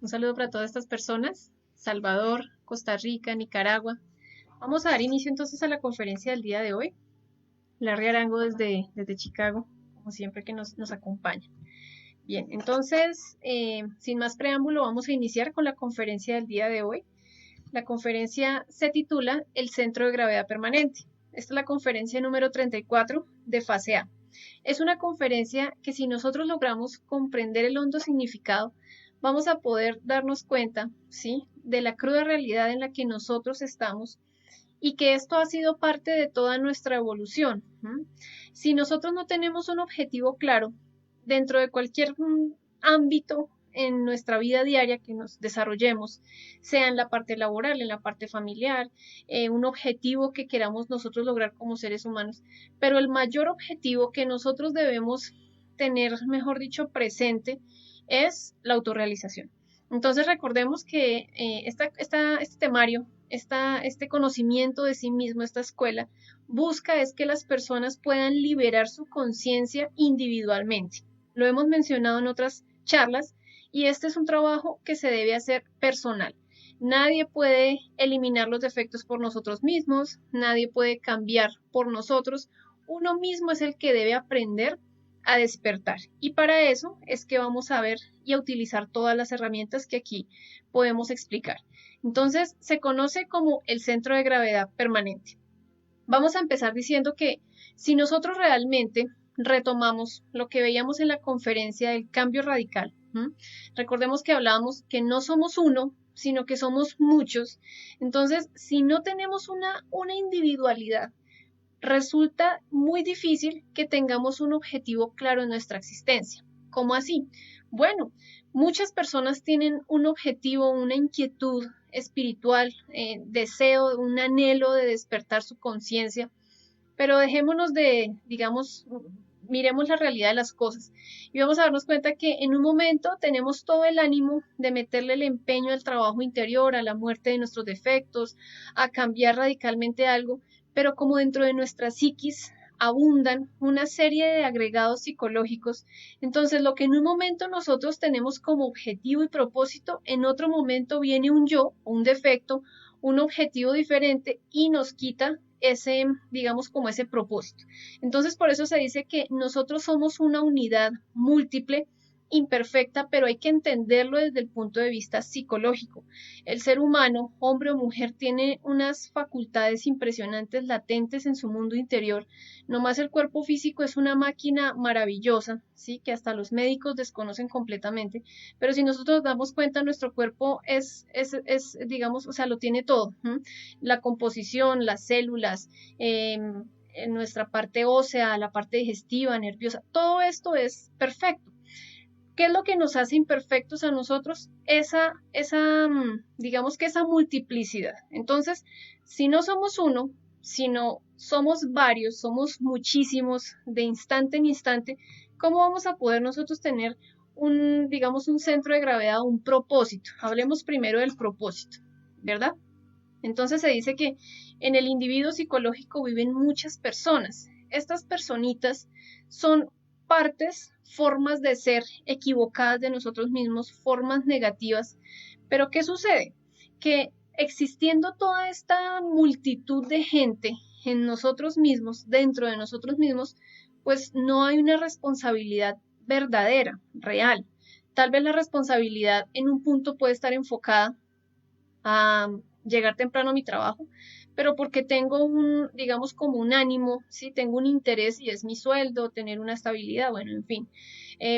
Un saludo para todas estas personas. Salvador, Costa Rica, Nicaragua. Vamos a dar inicio entonces a la conferencia del día de hoy. Larry Arango desde Chicago, como siempre que nos acompaña. Bien, entonces, sin más preámbulo, vamos a iniciar con la conferencia del día de hoy. La conferencia se titula El Centro de Gravedad Permanente. Esta es la conferencia número 34 de fase A. Es una conferencia que si nosotros logramos comprender el hondo significado, vamos a poder darnos cuenta, ¿sí?, de la cruda realidad en la que nosotros estamos y que esto ha sido parte de toda nuestra evolución. Si nosotros no tenemos un objetivo claro dentro de cualquier ámbito en nuestra vida diaria que nos desarrollemos, sea en la parte laboral, en la parte familiar, un objetivo que queramos nosotros lograr como seres humanos, pero el mayor objetivo que nosotros debemos tener, mejor dicho, presente es la autorrealización. Entonces recordemos que este temario, este conocimiento de sí mismo, esta escuela, busca es que las personas puedan liberar su conciencia individualmente. Lo hemos mencionado en otras charlas y este es un trabajo que se debe hacer personal. Nadie puede eliminar los defectos por nosotros mismos, nadie puede cambiar por nosotros. Uno mismo es el que debe aprender a despertar. Y para eso es que vamos a ver y a utilizar todas las herramientas que aquí podemos explicar. Entonces, se conoce como el centro de gravedad permanente. Vamos a empezar diciendo que si nosotros realmente retomamos lo que veíamos en la conferencia del cambio radical, recordemos que hablábamos que no somos uno, sino que somos muchos. Entonces, si no tenemos una individualidad, resulta muy difícil que tengamos un objetivo claro en nuestra existencia. ¿Cómo así? Bueno, muchas personas tienen un objetivo, una inquietud espiritual, deseo, un anhelo de despertar su conciencia, pero dejémonos de, digamos, miremos la realidad de las cosas y vamos a darnos cuenta que en un momento tenemos todo el ánimo de meterle el empeño al trabajo interior, a la muerte de nuestros defectos, a cambiar radicalmente algo, pero como dentro de nuestra psiquis abundan una serie de agregados psicológicos, entonces lo que en un momento nosotros tenemos como objetivo y propósito, en otro momento viene un yo, un defecto, un objetivo diferente y nos quita ese, digamos, como ese propósito. Entonces, por eso se dice que nosotros somos una unidad múltiple, imperfecta, pero hay que entenderlo desde el punto de vista psicológico. El ser humano, hombre o mujer, tiene unas facultades impresionantes latentes en su mundo interior. Nomás el cuerpo físico es una máquina maravillosa, ¿sí?, que hasta los médicos desconocen completamente, pero si nosotros nos damos cuenta, nuestro cuerpo digamos, o sea, lo tiene todo. La composición, las células, en nuestra parte ósea, la parte digestiva, nerviosa, todo esto es perfecto. ¿Qué es lo que nos hace imperfectos a nosotros? Digamos que esa multiplicidad. Entonces, si no somos uno, sino somos varios, somos muchísimos de instante en instante, ¿cómo vamos a poder nosotros tener digamos, un centro de gravedad, un propósito? Hablemos primero del propósito, ¿verdad? Entonces se dice que en el individuo psicológico viven muchas personas. Estas personitas son partes, formas de ser equivocadas de nosotros mismos, formas negativas. Pero ¿qué sucede? Que existiendo toda esta multitud de gente en nosotros mismos, dentro de nosotros mismos, pues no hay una responsabilidad verdadera, real. Tal vez la responsabilidad en un punto puede estar enfocada a llegar temprano a mi trabajo, pero porque tengo digamos, como un ánimo, ¿sí? Tengo un interés y es mi sueldo, tener una estabilidad, bueno, en fin.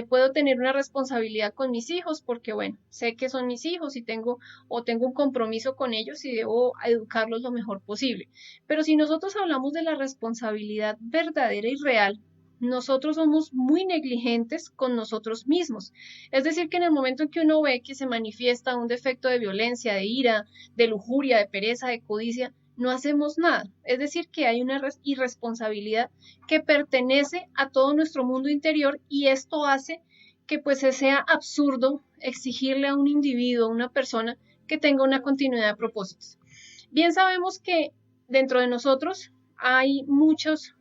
Puedo tener una responsabilidad con mis hijos porque, bueno, sé que son mis hijos y tengo un compromiso con ellos y debo educarlos lo mejor posible. Pero si nosotros hablamos de la responsabilidad verdadera y real, nosotros somos muy negligentes con nosotros mismos. Es decir, que en el momento en que uno ve que se manifiesta un defecto de violencia, de ira, de lujuria, de pereza, de codicia, no hacemos nada. Es decir, que hay una irresponsabilidad que pertenece a todo nuestro mundo interior y esto hace que pues sea absurdo exigirle a un individuo, a una persona, que tenga una continuidad de propósitos. Bien sabemos que dentro de nosotros hay muchas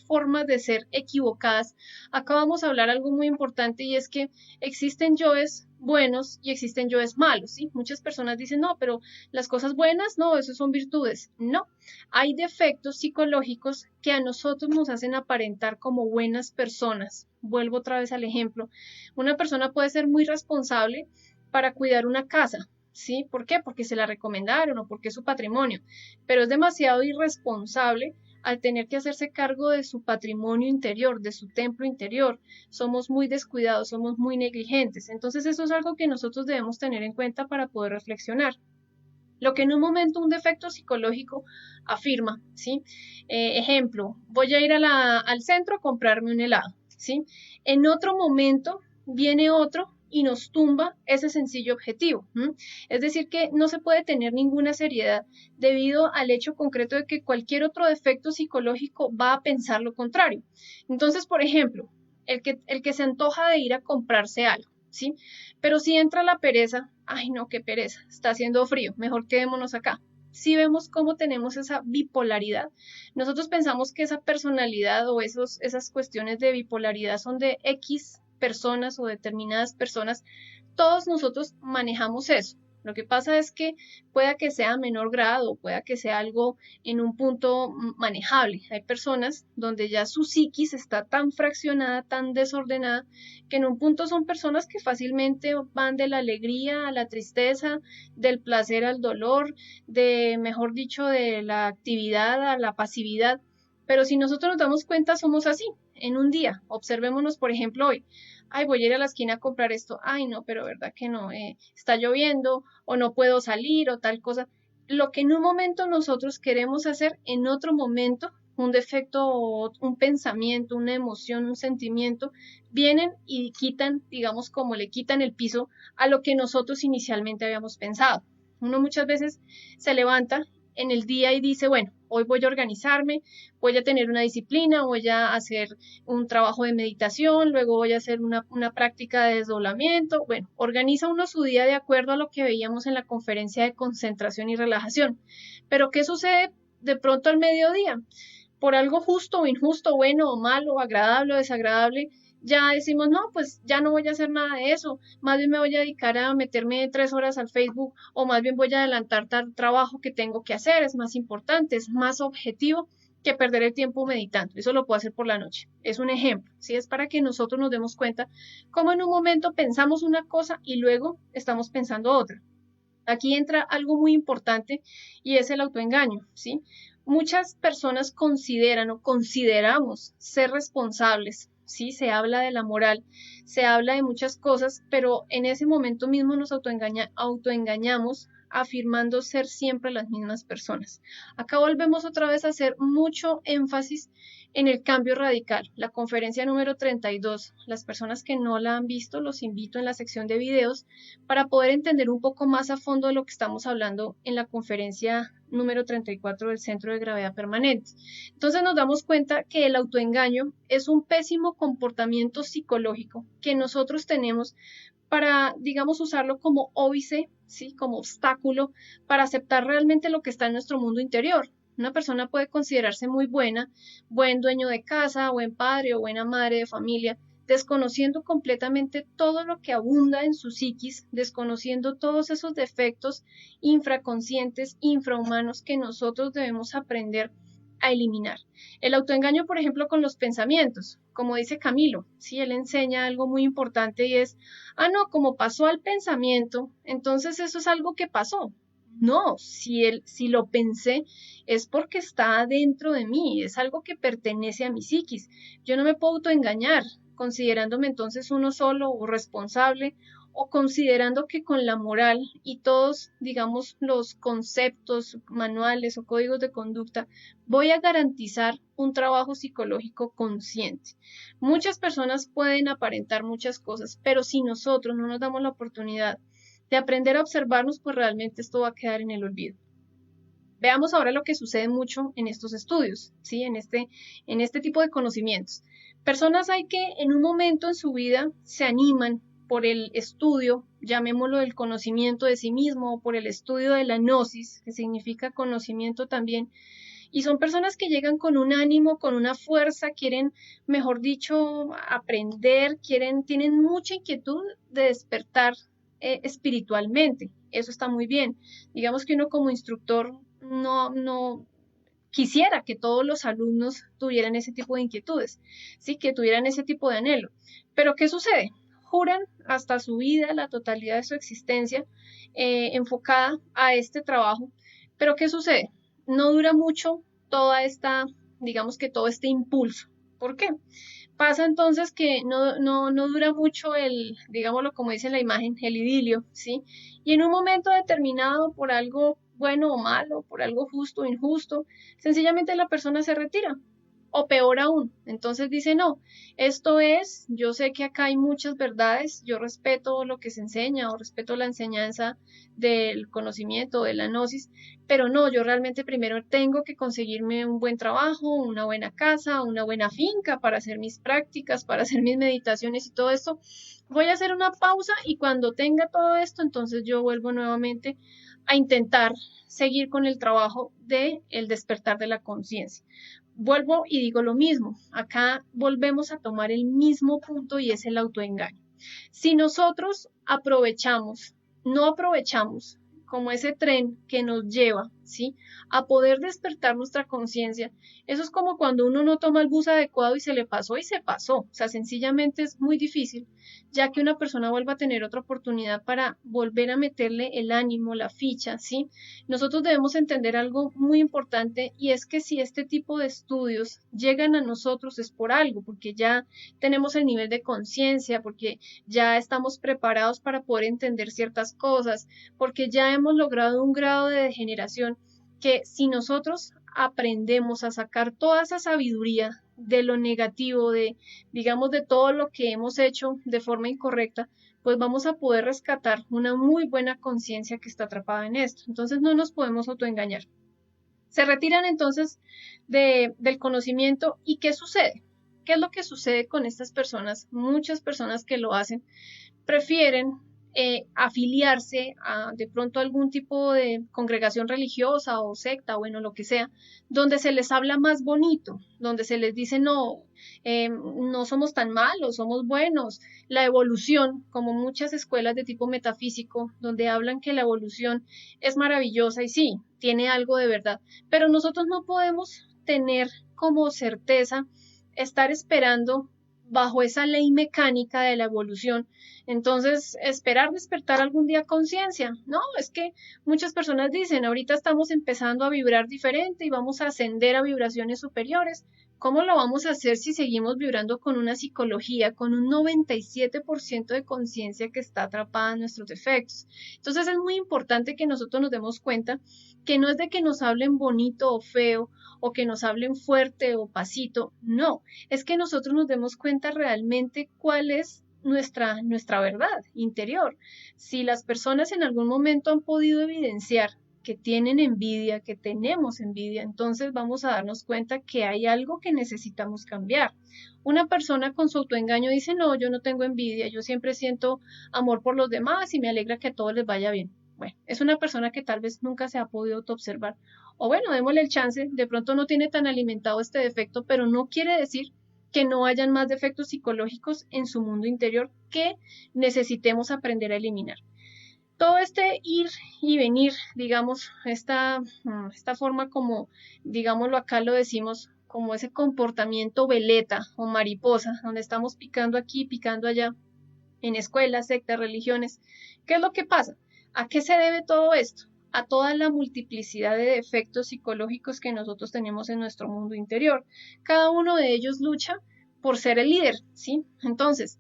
formas de ser equivocadas. Acá vamos a hablar algo muy importante y es que existen yoes buenos y existen yoes malos, ¿sí? Muchas personas dicen, no, pero las cosas buenas, no, eso son virtudes. No, hay defectos psicológicos que a nosotros nos hacen aparentar como buenas personas. Vuelvo otra vez al ejemplo. Una persona puede ser muy responsable para cuidar una casa, ¿sí? ¿Por qué? Porque se la recomendaron o porque es su patrimonio, pero es demasiado irresponsable al tener que hacerse cargo de su patrimonio interior, de su templo interior. Somos muy descuidados, somos muy negligentes. Entonces eso es algo que nosotros debemos tener en cuenta para poder reflexionar. Lo que en un momento un defecto psicológico afirma, ¿sí? Ejemplo, voy a ir al centro a comprarme un helado, ¿sí? En otro momento viene otro y nos tumba ese sencillo objetivo. Es decir, que no se puede tener ninguna seriedad debido al hecho concreto de que cualquier otro defecto psicológico va a pensar lo contrario. Entonces, por ejemplo, el que se antoja de ir a comprarse algo, ¿sí? Pero si entra la pereza, ay no, qué pereza, está haciendo frío, mejor quedémonos acá. Si vemos cómo tenemos esa bipolaridad, nosotros pensamos que esa personalidad o esas cuestiones de bipolaridad son de X personas o determinadas personas, todos nosotros manejamos eso. Lo que pasa es que pueda que sea a menor grado, pueda que sea algo en un punto manejable. Hay personas donde ya su psiquis está tan fraccionada, tan desordenada, que en un punto son personas que fácilmente van de la alegría a la tristeza, del placer al dolor, de, mejor dicho, de la actividad a la pasividad. Pero si nosotros nos damos cuenta, somos así en un día. Observémonos, por ejemplo, hoy. Ay, voy a ir a la esquina a comprar esto. Ay, no, pero verdad que no, está lloviendo o no puedo salir o tal cosa. Lo que en un momento nosotros queremos hacer, en otro momento, un defecto, un pensamiento, una emoción, un sentimiento, vienen y quitan, digamos, como le quitan el piso a lo que nosotros inicialmente habíamos pensado. Uno muchas veces se levanta en el día y dice, bueno, hoy voy a organizarme, voy a tener una disciplina, voy a hacer un trabajo de meditación, luego voy a hacer una práctica de desdoblamiento. Bueno, organiza uno su día de acuerdo a lo que veíamos en la conferencia de concentración y relajación. Pero ¿qué sucede de pronto al mediodía? Por algo justo o injusto, bueno o malo, agradable o desagradable, ya decimos, no, pues ya no voy a hacer nada de eso, más bien me voy a dedicar a meterme 3 horas al Facebook o más bien voy a adelantar tal trabajo que tengo que hacer, es más importante, es más objetivo que perder el tiempo meditando. Eso lo puedo hacer por la noche. Es un ejemplo, ¿sí? Es para que nosotros nos demos cuenta cómo en un momento pensamos una cosa y luego estamos pensando otra. Aquí entra algo muy importante y es el autoengaño, ¿sí? Muchas personas consideran o consideramos ser responsables, ¿sí? Se habla de la moral, se habla de muchas cosas, pero en ese momento mismo nos autoengañamos afirmando ser siempre las mismas personas. Acá volvemos otra vez a hacer mucho énfasis en el cambio radical. La conferencia número 32, las personas que no la han visto, los invito en la sección de videos para poder entender un poco más a fondo de lo que estamos hablando en la conferencia número 34 del Centro de Gravedad Permanente. Entonces nos damos cuenta que el autoengaño es un pésimo comportamiento psicológico que nosotros tenemos para, digamos, usarlo como óbice, ¿sí? Como obstáculo para aceptar realmente lo que está en nuestro mundo interior. Una persona puede considerarse muy buena, buen dueño de casa, buen padre o buena madre de familia, desconociendo completamente todo lo que abunda en su psiquis, desconociendo todos esos defectos infraconscientes, infrahumanos que nosotros debemos aprender a eliminar. El autoengaño, por ejemplo, con los pensamientos, como dice Camilo, sí, él enseña algo muy importante y es, no, como pasó al pensamiento, entonces eso es algo que pasó. No, si lo pensé es porque está dentro de mí, es algo que pertenece a mi psiquis. Yo no me puedo autoengañar, considerándome entonces uno solo o responsable o considerando que con la moral y todos, digamos, los conceptos, manuales o códigos de conducta, voy a garantizar un trabajo psicológico consciente. Muchas personas pueden aparentar muchas cosas, pero si nosotros no nos damos la oportunidad de aprender a observarnos, pues realmente esto va a quedar en el olvido. Veamos ahora lo que sucede mucho en estos estudios, ¿sí? En este tipo de conocimientos. Personas hay que en un momento en su vida se animan por el estudio, llamémoslo del conocimiento de sí mismo, o por el estudio de la gnosis, que significa conocimiento también, Y son personas que llegan con un ánimo, con una fuerza, quieren, mejor dicho, aprender, tienen mucha inquietud de despertar espiritualmente. Eso está muy bien. Digamos que uno como instructor no quisiera que todos los alumnos tuvieran ese tipo de inquietudes, ¿sí? Que tuvieran ese tipo de anhelo. Pero ¿qué sucede? Juran hasta su vida, la totalidad de su existencia, enfocada a este trabajo. Pero ¿qué sucede? No dura mucho toda esta, digamos que todo este impulso. ¿Por qué? Pasa entonces que no dura mucho digámoslo como dice la imagen, el idilio, ¿sí? Y en un momento determinado, por algo bueno o malo, por algo justo o injusto, sencillamente la persona se retira. O peor aún, entonces dice, no, yo sé que acá hay muchas verdades, yo respeto lo que se enseña o respeto la enseñanza del conocimiento, de la gnosis, pero no, yo realmente primero tengo que conseguirme un buen trabajo, una buena casa, una buena finca para hacer mis prácticas, para hacer mis meditaciones y todo esto. Voy a hacer una pausa y cuando tenga todo esto, entonces yo vuelvo nuevamente a intentar seguir con el trabajo de el despertar de la conciencia. Vuelvo y digo lo mismo. Acá volvemos a tomar el mismo punto y es el autoengaño. Si nosotros no aprovechamos como ese tren que nos lleva, ¿sí? A poder despertar nuestra conciencia. Eso es como cuando uno no toma el bus adecuado y se le pasó y se pasó. O sea, sencillamente es muy difícil, ya que una persona vuelva a tener otra oportunidad para volver a meterle el ánimo, la ficha, ¿sí? Nosotros debemos entender algo muy importante y es que si este tipo de estudios llegan a nosotros es por algo, porque ya tenemos el nivel de conciencia, porque ya estamos preparados para poder entender ciertas cosas, porque ya hemos logrado un grado de degeneración que si nosotros aprendemos a sacar toda esa sabiduría de lo negativo, digamos, de todo lo que hemos hecho de forma incorrecta, pues vamos a poder rescatar una muy buena conciencia que está atrapada en esto. Entonces no nos podemos autoengañar. Se retiran entonces del conocimiento y ¿qué sucede? ¿Qué es lo que sucede con estas personas? Muchas personas que lo hacen prefieren afiliarse a de pronto algún tipo de congregación religiosa o secta, bueno, lo que sea, donde se les habla más bonito, donde se les dice no, no somos tan malos, somos buenos, la evolución, como muchas escuelas de tipo metafísico, donde hablan que la evolución es maravillosa y sí, tiene algo de verdad, pero nosotros no podemos tener como certeza estar esperando bajo esa ley mecánica de la evolución. Entonces, esperar despertar algún día conciencia. No, es que muchas personas dicen, ahorita estamos empezando a vibrar diferente y vamos a ascender a vibraciones superiores. ¿Cómo lo vamos a hacer si seguimos vibrando con una psicología, con un 97% de conciencia que está atrapada en nuestros defectos? Entonces es muy importante que nosotros nos demos cuenta que no es de que nos hablen bonito o feo, o que nos hablen fuerte o pasito, no, es que nosotros nos demos cuenta realmente cuál es nuestra verdad interior. Si las personas en algún momento han podido evidenciar que tienen envidia, que tenemos envidia, entonces vamos a darnos cuenta que hay algo que necesitamos cambiar. Una persona con su autoengaño dice, no, yo no tengo envidia, yo siempre siento amor por los demás y me alegra que a todos les vaya bien. Bueno, es una persona que tal vez nunca se ha podido autoobservar. O bueno, démosle el chance, de pronto no tiene tan alimentado este defecto, pero no quiere decir que no hayan más defectos psicológicos en su mundo interior que necesitemos aprender a eliminar. Todo este ir y venir, digamos, esta forma como, digámoslo acá lo decimos, como ese comportamiento veleta o mariposa, donde estamos picando aquí, picando allá, en escuelas, sectas, religiones. ¿Qué es lo que pasa? ¿A qué se debe todo esto? A toda la multiplicidad de defectos psicológicos que nosotros tenemos en nuestro mundo interior. Cada uno de ellos lucha por ser el líder, ¿sí? Entonces,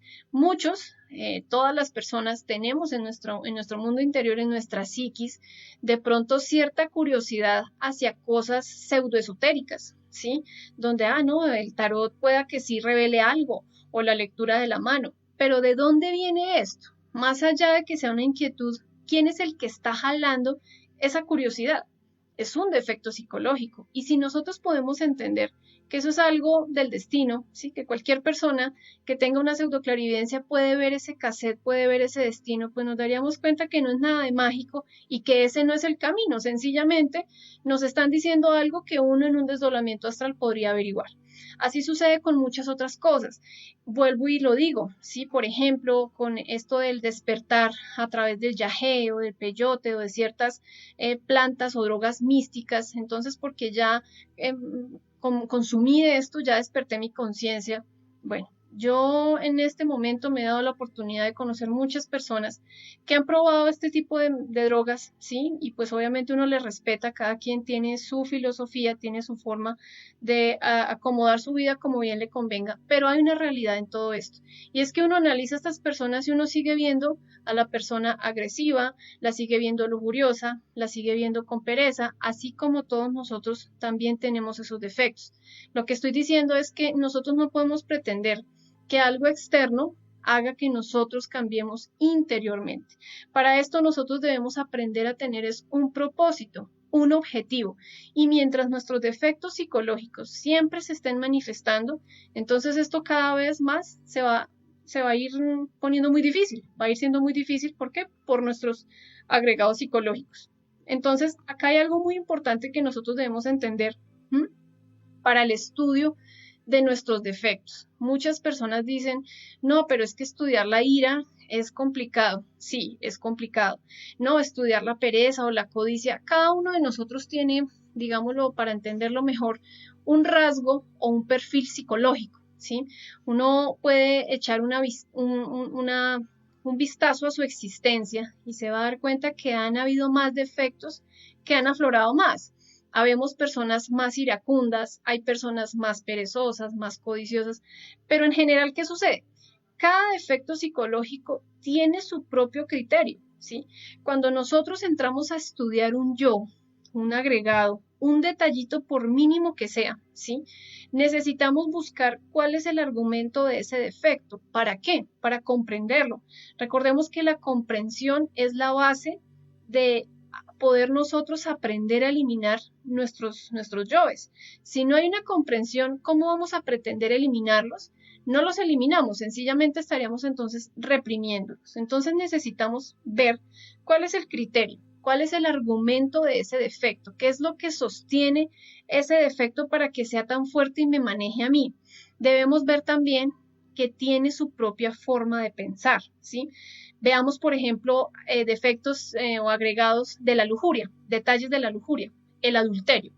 todas las personas tenemos en nuestro mundo interior, en nuestra psiquis, de pronto cierta curiosidad hacia cosas pseudoesotéricas, ¿sí? Donde, no, el tarot pueda que sí revele algo, o la lectura de la mano. Pero ¿de dónde viene esto? Más allá de que sea una inquietud, ¿quién es el que está jalando esa curiosidad? Es un defecto psicológico. Y si nosotros podemos entender que eso es algo del destino, ¿sí? Que cualquier persona que tenga una pseudoclarividencia puede ver ese cassette, puede ver ese destino, pues nos daríamos cuenta que no es nada de mágico y que ese no es el camino, sencillamente nos están diciendo algo que uno en un desdoblamiento astral podría averiguar. Así sucede con muchas otras cosas. Vuelvo y lo digo, ¿sí? Por ejemplo, con esto del despertar a través del yagé o del peyote o de ciertas plantas o drogas místicas, entonces porque ya consumí de esto, ya desperté mi conciencia. Bueno, yo en este momento me he dado la oportunidad de conocer muchas personas que han probado este tipo de drogas, ¿sí? Y pues obviamente uno les respeta, cada quien tiene su filosofía, tiene su forma de acomodar su vida como bien le convenga, pero hay una realidad en todo esto. Y es que uno analiza a estas personas y uno sigue viendo a la persona agresiva, la sigue viendo lujuriosa, la sigue viendo con pereza, así como todos nosotros también tenemos esos defectos. Lo que estoy diciendo es que nosotros no podemos pretender que algo externo haga que nosotros cambiemos interiormente. Para esto nosotros debemos aprender a tener un propósito, un objetivo. Y mientras nuestros defectos psicológicos siempre se estén manifestando, entonces esto cada vez más se va a ir poniendo muy difícil, va a ir siendo muy difícil. ¿Por qué? Por nuestros agregados psicológicos. Entonces, acá hay algo muy importante que nosotros debemos entender para el estudio de nuestros defectos. Muchas personas dicen, no, pero es que estudiar la ira es complicado. Sí, es complicado. No, estudiar la pereza o la codicia. Cada uno de nosotros tiene, digámoslo, para entenderlo mejor, un rasgo o un perfil psicológico, ¿sí? Uno puede echar un vistazo a su existencia y se va a dar cuenta que han habido más defectos que han aflorado más. Habemos personas más iracundas, hay personas más perezosas, más codiciosas, pero en general, ¿qué sucede? Cada defecto psicológico tiene su propio criterio, ¿sí? Cuando nosotros entramos a estudiar un yo, un agregado, un detallito por mínimo que sea, ¿sí? Necesitamos buscar cuál es el argumento de ese defecto. ¿Para qué? Para comprenderlo. Recordemos que la comprensión es la base de poder nosotros aprender a eliminar nuestros yoes. Si no hay una comprensión, ¿cómo vamos a pretender eliminarlos? No los eliminamos, sencillamente estaríamos entonces reprimiéndolos. Entonces necesitamos ver cuál es el criterio, cuál es el argumento de ese defecto, qué es lo que sostiene ese defecto para que sea tan fuerte y me maneje a mí. Debemos ver también que tiene su propia forma de pensar, ¿sí? Veamos, por ejemplo, defectos o agregados de la lujuria, detalles de la lujuria, el adulterio.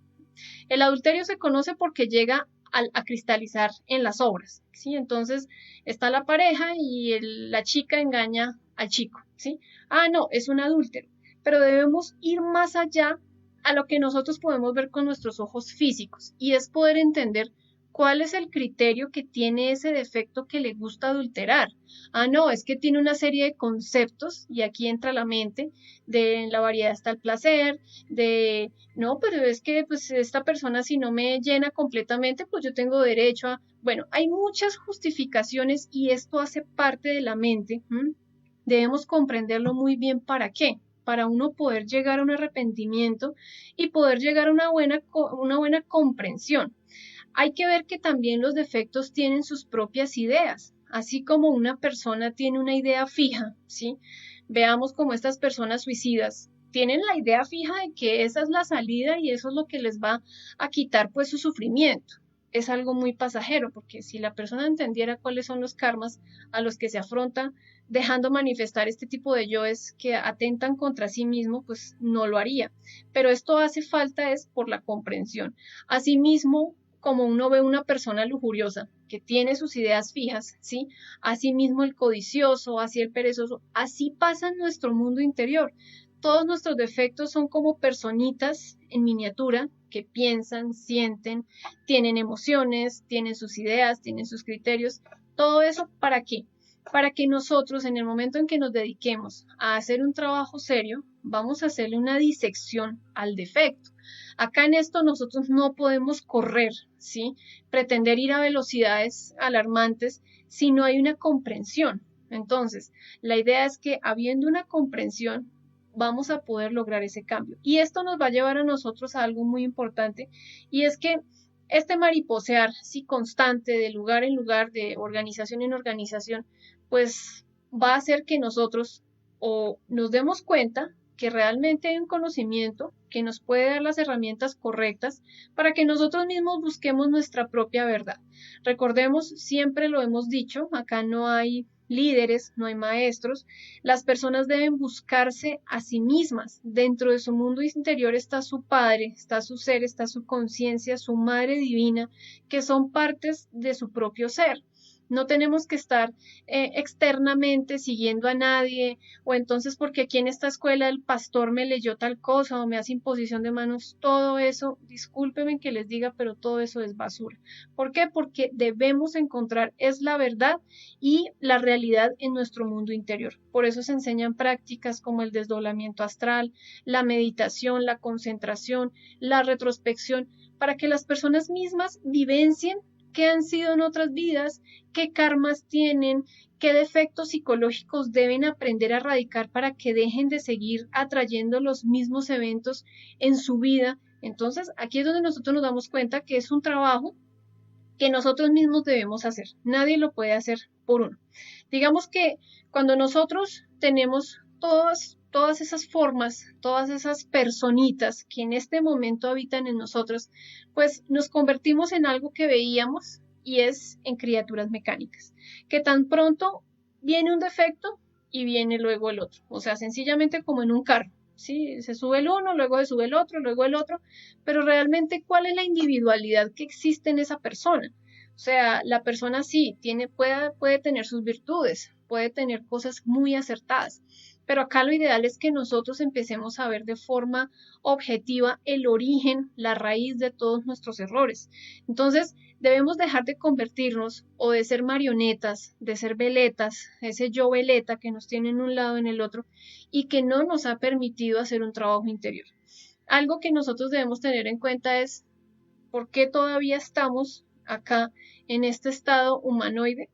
El adulterio se conoce porque llega a cristalizar en las obras, ¿sí? Entonces está la pareja y la chica engaña al chico, ¿sí? Ah, no, es un adúltero, pero debemos ir más allá a lo que nosotros podemos ver con nuestros ojos físicos y es poder entender cuál es el criterio que tiene ese defecto que le gusta adulterar. Ah, no, es que tiene una serie de conceptos y aquí entra la mente, de en la variedad está el placer, de no, pero es que pues esta persona si no me llena completamente, pues yo tengo derecho a... Bueno, hay muchas justificaciones y esto hace parte de la mente. Debemos comprenderlo muy bien para qué, para uno poder llegar a un arrepentimiento y poder llegar a una buena comprensión. Hay que ver que también los defectos tienen sus propias ideas, así como una persona tiene una idea fija, ¿sí? Veamos cómo estas personas suicidas tienen la idea fija de que esa es la salida y eso es lo que les va a quitar pues su sufrimiento. Es algo muy pasajero, porque si la persona entendiera cuáles son los karmas a los que se afronta dejando manifestar este tipo de yoes que atentan contra sí mismo, pues no lo haría. Pero esto hace falta es por la comprensión. Asimismo, como uno ve una persona lujuriosa que tiene sus ideas fijas, ¿sí? Asimismo el codicioso, así el perezoso, así pasa en nuestro mundo interior. Todos nuestros defectos son como personitas en miniatura que piensan, sienten, tienen emociones, tienen sus ideas, tienen sus criterios. Todo eso, ¿para qué? Para que nosotros en el momento en que nos dediquemos a hacer un trabajo serio, vamos a hacerle una disección al defecto. Acá en esto nosotros no podemos correr, ¿sí? Pretender ir a velocidades alarmantes si no hay una comprensión. Entonces, la idea es que habiendo una comprensión, vamos a poder lograr ese cambio. Y esto nos va a llevar a nosotros a algo muy importante, y es que Este mariposear, sí, constante de lugar en lugar, de organización en organización, pues va a hacer que nosotros o nos demos cuenta que realmente hay un conocimiento que nos puede dar las herramientas correctas para que nosotros mismos busquemos nuestra propia verdad. Recordemos, siempre lo hemos dicho, acá no hay líderes, no hay maestros, las personas deben buscarse a sí mismas. Dentro de su mundo interior está su padre, está su ser, está su conciencia, su madre divina, que son partes de su propio ser. No tenemos que estar externamente siguiendo a nadie, o entonces porque aquí en esta escuela el pastor me leyó tal cosa o me hace imposición de manos. Todo eso, discúlpenme que les diga, pero todo eso es basura. ¿Por qué? Porque debemos encontrar es la verdad y la realidad en nuestro mundo interior. Por eso se enseñan prácticas como el desdoblamiento astral, la meditación, la concentración, la retrospección, para que las personas mismas vivencien qué han sido en otras vidas, qué karmas tienen, qué defectos psicológicos deben aprender a erradicar para que dejen de seguir atrayendo los mismos eventos en su vida. Entonces, aquí es donde nosotros nos damos cuenta que es un trabajo que nosotros mismos debemos hacer. Nadie lo puede hacer por uno. Digamos que cuando nosotros tenemos todas esas formas, todas esas personitas que en este momento habitan en nosotros, pues nos convertimos en algo que veíamos y es en criaturas mecánicas, que tan pronto viene un defecto y viene luego el otro, o sea, sencillamente como en un carro. Sí, se sube el uno, luego se sube el otro, luego el otro, pero realmente ¿cuál es la individualidad que existe en esa persona? O sea, la persona sí puede tener sus virtudes, puede tener cosas muy acertadas, pero acá lo ideal es que nosotros empecemos a ver de forma objetiva el origen, la raíz de todos nuestros errores. Entonces, debemos dejar de convertirnos o de ser marionetas, de ser veletas, ese yo veleta que nos tiene en un lado en el otro y que no nos ha permitido hacer un trabajo interior. Algo que nosotros debemos tener en cuenta es por qué todavía estamos acá en este estado humanoide.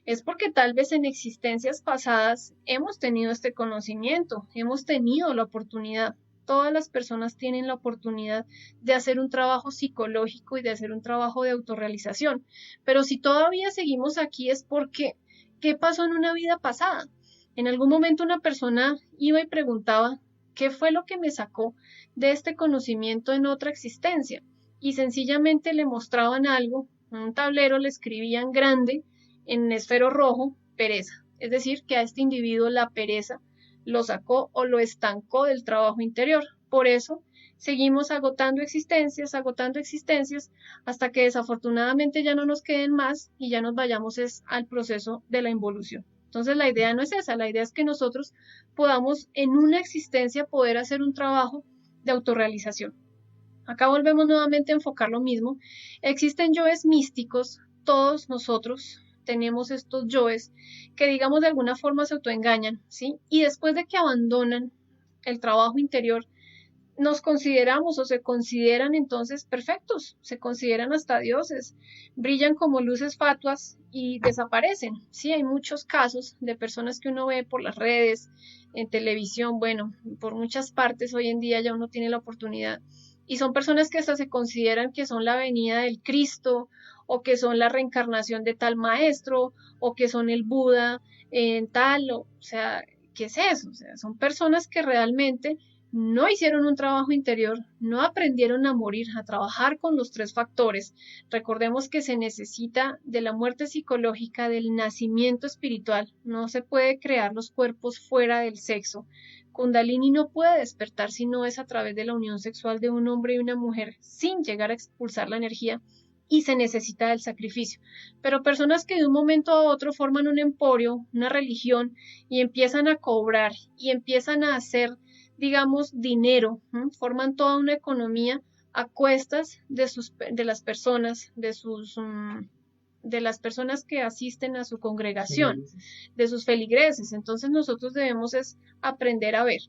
Es porque tal vez en existencias pasadas hemos tenido este conocimiento, hemos tenido la oportunidad. Todas las personas tienen la oportunidad de hacer un trabajo psicológico y de hacer un trabajo de autorrealización. Pero si todavía seguimos aquí es porque, ¿qué pasó en una vida pasada? En algún momento una persona iba y preguntaba, ¿qué fue lo que me sacó de este conocimiento en otra existencia? Y sencillamente le mostraban algo, en un tablero le escribían grande en esfero rojo, pereza. Es decir, que a este individuo la pereza lo sacó o lo estancó del trabajo interior. Por eso seguimos agotando existencias, hasta que desafortunadamente ya no nos queden más y ya nos vayamos al proceso de la involución. Entonces la idea no es esa, la idea es que nosotros podamos en una existencia poder hacer un trabajo de autorrealización. Acá volvemos nuevamente a enfocar lo mismo. Existen yoes místicos, todos nosotros tenemos estos yoes que digamos de alguna forma se autoengañan, ¿sí? Y después de que abandonan el trabajo interior, nos consideramos o se consideran entonces perfectos, se consideran hasta dioses, brillan como luces fatuas y desaparecen. Sí, hay muchos casos de personas que uno ve por las redes, en televisión, bueno, por muchas partes hoy en día ya uno tiene la oportunidad y son personas que hasta se consideran que son la venida del Cristo o que son la reencarnación de tal maestro o que son el Buda en tal, o sea, ¿qué es eso? O sea, son personas que realmente no hicieron un trabajo interior, no aprendieron a morir, a trabajar con los tres factores. Recordemos que se necesita de la muerte psicológica, del nacimiento espiritual. No se puede crear los cuerpos fuera del sexo. Kundalini no puede despertar si no es a través de la unión sexual de un hombre y una mujer sin llegar a expulsar la energía y se necesita del sacrificio. Pero personas que de un momento a otro forman un emporio, una religión y empiezan a cobrar y empiezan a hacer, digamos, dinero, forman toda una economía a cuestas de las personas, de las personas que asisten a su congregación, de sus feligreses. Entonces nosotros debemos es aprender a ver.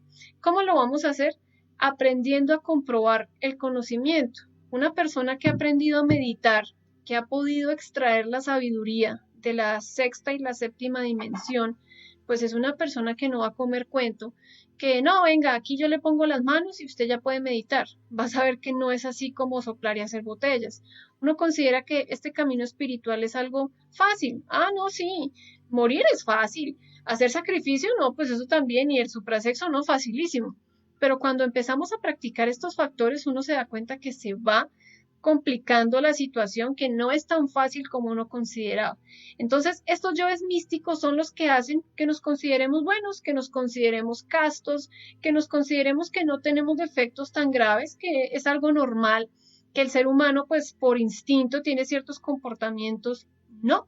¿Cómo lo vamos a hacer? Aprendiendo a comprobar el conocimiento. Una persona que ha aprendido a meditar, que ha podido extraer la sabiduría de la sexta y la séptima dimensión, pues es una persona que no va a comer cuento, que no, venga, aquí yo le pongo las manos y usted ya puede meditar. Vas a ver que no es así como soplar y hacer botellas. Uno considera que este camino espiritual es algo fácil. Ah, no, sí, morir es fácil. Hacer sacrificio, no, pues eso también, y el suprasexo, no, facilísimo. Pero cuando empezamos a practicar estos factores, uno se da cuenta que se va complicando la situación, que no es tan fácil como uno consideraba. Entonces, estos yoes místicos son los que hacen que nos consideremos buenos, que nos consideremos castos, que nos consideremos que no tenemos defectos tan graves, que es algo normal, que el ser humano, pues por instinto, tiene ciertos comportamientos. No,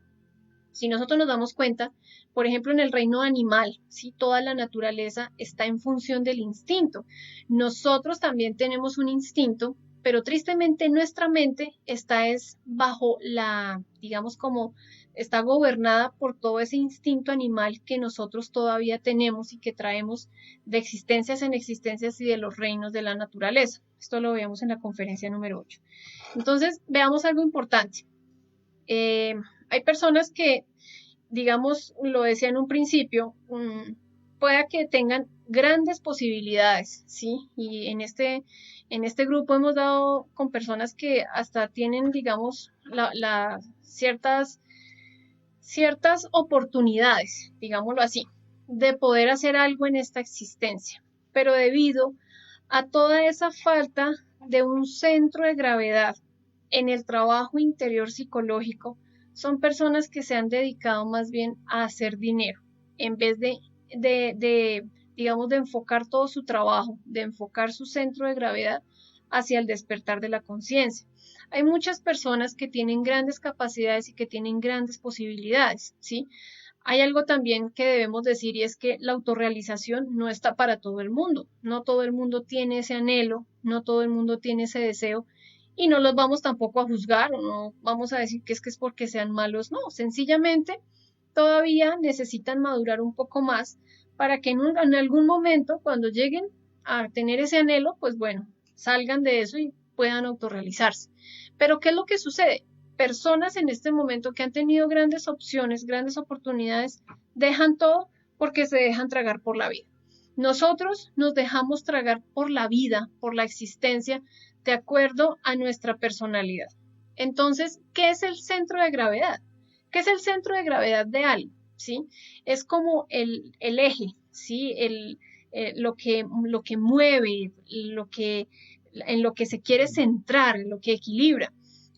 si nosotros nos damos cuenta, por ejemplo, en el reino animal, ¿sí? Toda la naturaleza está en función del instinto. Nosotros también tenemos un instinto, pero tristemente nuestra mente está es bajo la, digamos como, está gobernada por todo ese instinto animal que nosotros todavía tenemos y que traemos de existencias en existencias y de los reinos de la naturaleza. Esto lo veamos en la conferencia número 8. Entonces, veamos algo importante. Hay personas que, digamos, lo decía en un principio, pueda que tengan grandes posibilidades, ¿sí? Y en este grupo hemos dado con personas que hasta tienen, digamos, ciertas oportunidades, digámoslo así, de poder hacer algo en esta existencia. Pero debido a toda esa falta de un centro de gravedad en el trabajo interior psicológico, son personas que se han dedicado más bien a hacer dinero, en vez digamos, de enfocar todo su trabajo, de enfocar su centro de gravedad hacia el despertar de la conciencia. Hay muchas personas que tienen grandes capacidades y que tienen grandes posibilidades, ¿sí? Hay algo también que debemos decir y es que la autorrealización no está para todo el mundo. No todo el mundo tiene ese anhelo, no todo el mundo tiene ese deseo y no los vamos tampoco a juzgar o no vamos a decir que es porque sean malos, no, sencillamente todavía necesitan madurar un poco más para que en algún momento cuando lleguen a tener ese anhelo, pues bueno, salgan de eso y puedan autorrealizarse. Pero ¿qué es lo que sucede? Personas en este momento que han tenido grandes opciones, grandes oportunidades, dejan todo porque se dejan tragar por la vida. Nosotros nos dejamos tragar por la vida, por la existencia, de acuerdo a nuestra personalidad. Entonces, ¿qué es el centro de gravedad? ¿Qué es el centro de gravedad de algo? ¿Sí? Es como el eje, ¿sí? Lo que mueve, en lo que se quiere centrar, en lo que equilibra.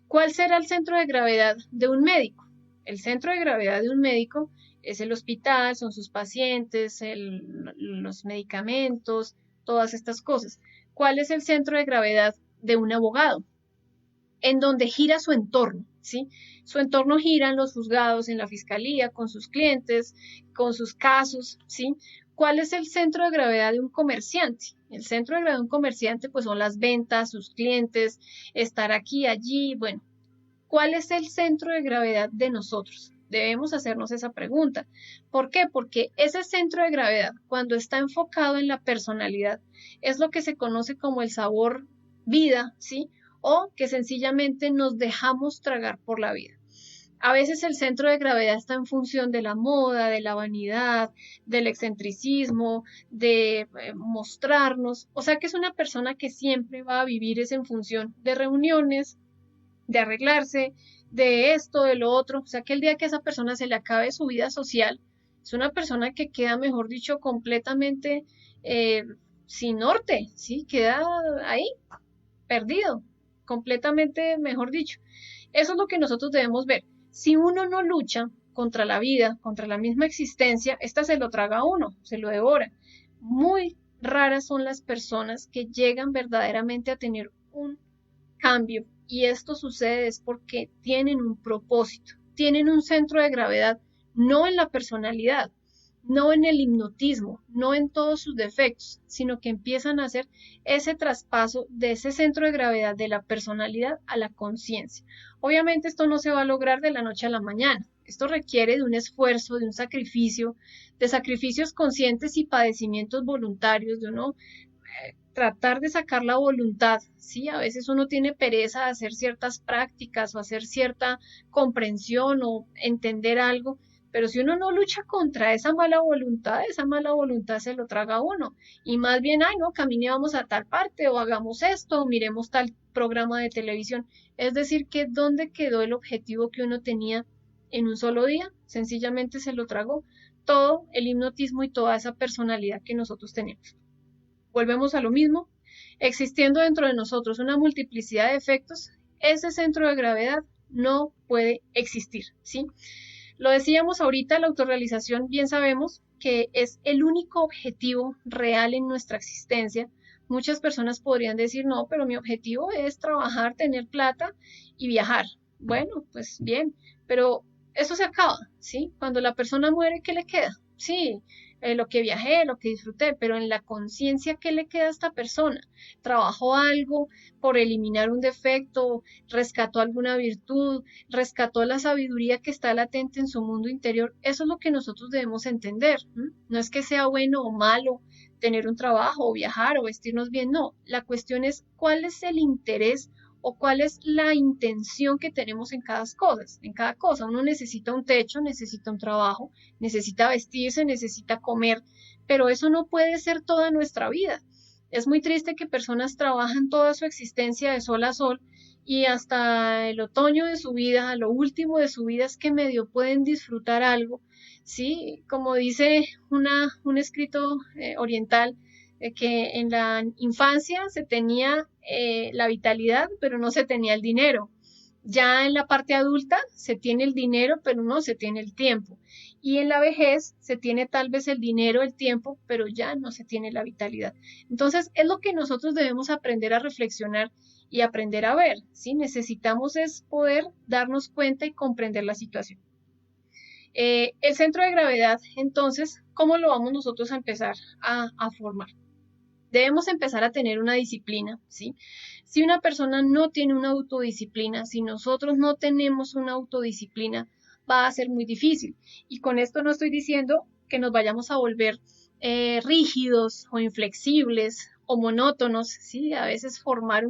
¿Cuál será el centro de gravedad de un médico? El centro de gravedad de un médico es el hospital, son sus pacientes, los medicamentos, todas estas cosas. ¿Cuál es el centro de gravedad de un abogado? En donde gira su entorno, ¿sí? Su entorno gira en los juzgados, en la fiscalía, con sus clientes, con sus casos, ¿sí? ¿Cuál es el centro de gravedad de un comerciante? El centro de gravedad de un comerciante pues son las ventas, sus clientes, estar aquí, allí, bueno. ¿Cuál es el centro de gravedad de nosotros? Debemos hacernos esa pregunta. ¿Por qué? Porque ese centro de gravedad, cuando está enfocado en la personalidad, es lo que se conoce como el sabor vida, ¿sí? O que sencillamente nos dejamos tragar por la vida. A veces el centro de gravedad está en función de la moda, de la vanidad, del excentricismo, de mostrarnos. O sea que es una persona que siempre va a vivir es en función de reuniones, de arreglarse, de esto, de lo otro. O sea que el día que a esa persona se le acabe su vida social, es una persona que queda, mejor dicho, completamente sin norte, ¿sí? Queda ahí, perdido, completamente, mejor dicho. Eso es lo que nosotros debemos ver. Si uno no lucha contra la vida, contra la misma existencia, esta se lo traga a uno, se lo devora. Muy raras son las personas que llegan verdaderamente a tener un cambio y esto sucede es porque tienen un propósito, tienen un centro de gravedad, no en la personalidad, no en el hipnotismo, no en todos sus defectos, sino que empiezan a hacer ese traspaso de ese centro de gravedad de la personalidad a la conciencia. Obviamente esto no se va a lograr de la noche a la mañana, esto requiere de un esfuerzo, de un sacrificio, de sacrificios conscientes y padecimientos voluntarios, de uno tratar de sacar la voluntad, ¿sí? A veces uno tiene pereza de hacer ciertas prácticas o hacer cierta comprensión o entender algo, Pero si uno no lucha contra esa mala voluntad se lo traga a uno. Y más bien, ay, no, caminemos a tal parte, o hagamos esto, o miremos tal programa de televisión. Es decir, que ¿dónde quedó el objetivo que uno tenía en un solo día? Sencillamente se lo tragó todo el hipnotismo y toda esa personalidad que nosotros tenemos. Volvemos a lo mismo, existiendo dentro de nosotros una multiplicidad de efectos, ese centro de gravedad no puede existir, ¿sí? Lo decíamos ahorita, la autorrealización, bien sabemos que es el único objetivo real en nuestra existencia. Muchas personas podrían decir, no, pero mi objetivo es trabajar, tener plata y viajar. Bueno, pues bien, pero eso se acaba, ¿sí? Cuando la persona muere, ¿qué le queda? Sí, lo que viajé, lo que disfruté, pero en la conciencia, ¿qué le queda a esta persona? ¿Trabajó algo por eliminar un defecto? ¿Rescató alguna virtud? ¿Rescató la sabiduría que está latente en su mundo interior? Eso es lo que nosotros debemos entender. No es que sea bueno o malo tener un trabajo o viajar o vestirnos bien, no. La cuestión es cuál es el interés o cuál es la intención que tenemos en cada cosa. Uno necesita un techo, necesita un trabajo, necesita vestirse, necesita comer, pero eso no puede ser toda nuestra vida. Es muy triste que personas trabajan toda su existencia de sol a sol y hasta el otoño de su vida, lo último de su vida es que medio pueden disfrutar algo, ¿sí? Como dice un escrito oriental, que en la infancia se tenía la vitalidad, pero no se tenía el dinero. Ya en la parte adulta se tiene el dinero, pero no se tiene el tiempo. Y en la vejez se tiene tal vez el dinero, el tiempo, pero ya no se tiene la vitalidad. Entonces es lo que nosotros debemos aprender a reflexionar y aprender a ver, ¿sí? Necesitamos es poder darnos cuenta y comprender la situación. El centro de gravedad, entonces, ¿cómo lo vamos nosotros a empezar a formar? Debemos empezar a tener una disciplina, ¿sí? Si una persona no tiene una autodisciplina, si nosotros no tenemos una autodisciplina, va a ser muy difícil. Y con esto no estoy diciendo que nos vayamos a volver rígidos o inflexibles o monótonos, ¿sí? A veces formar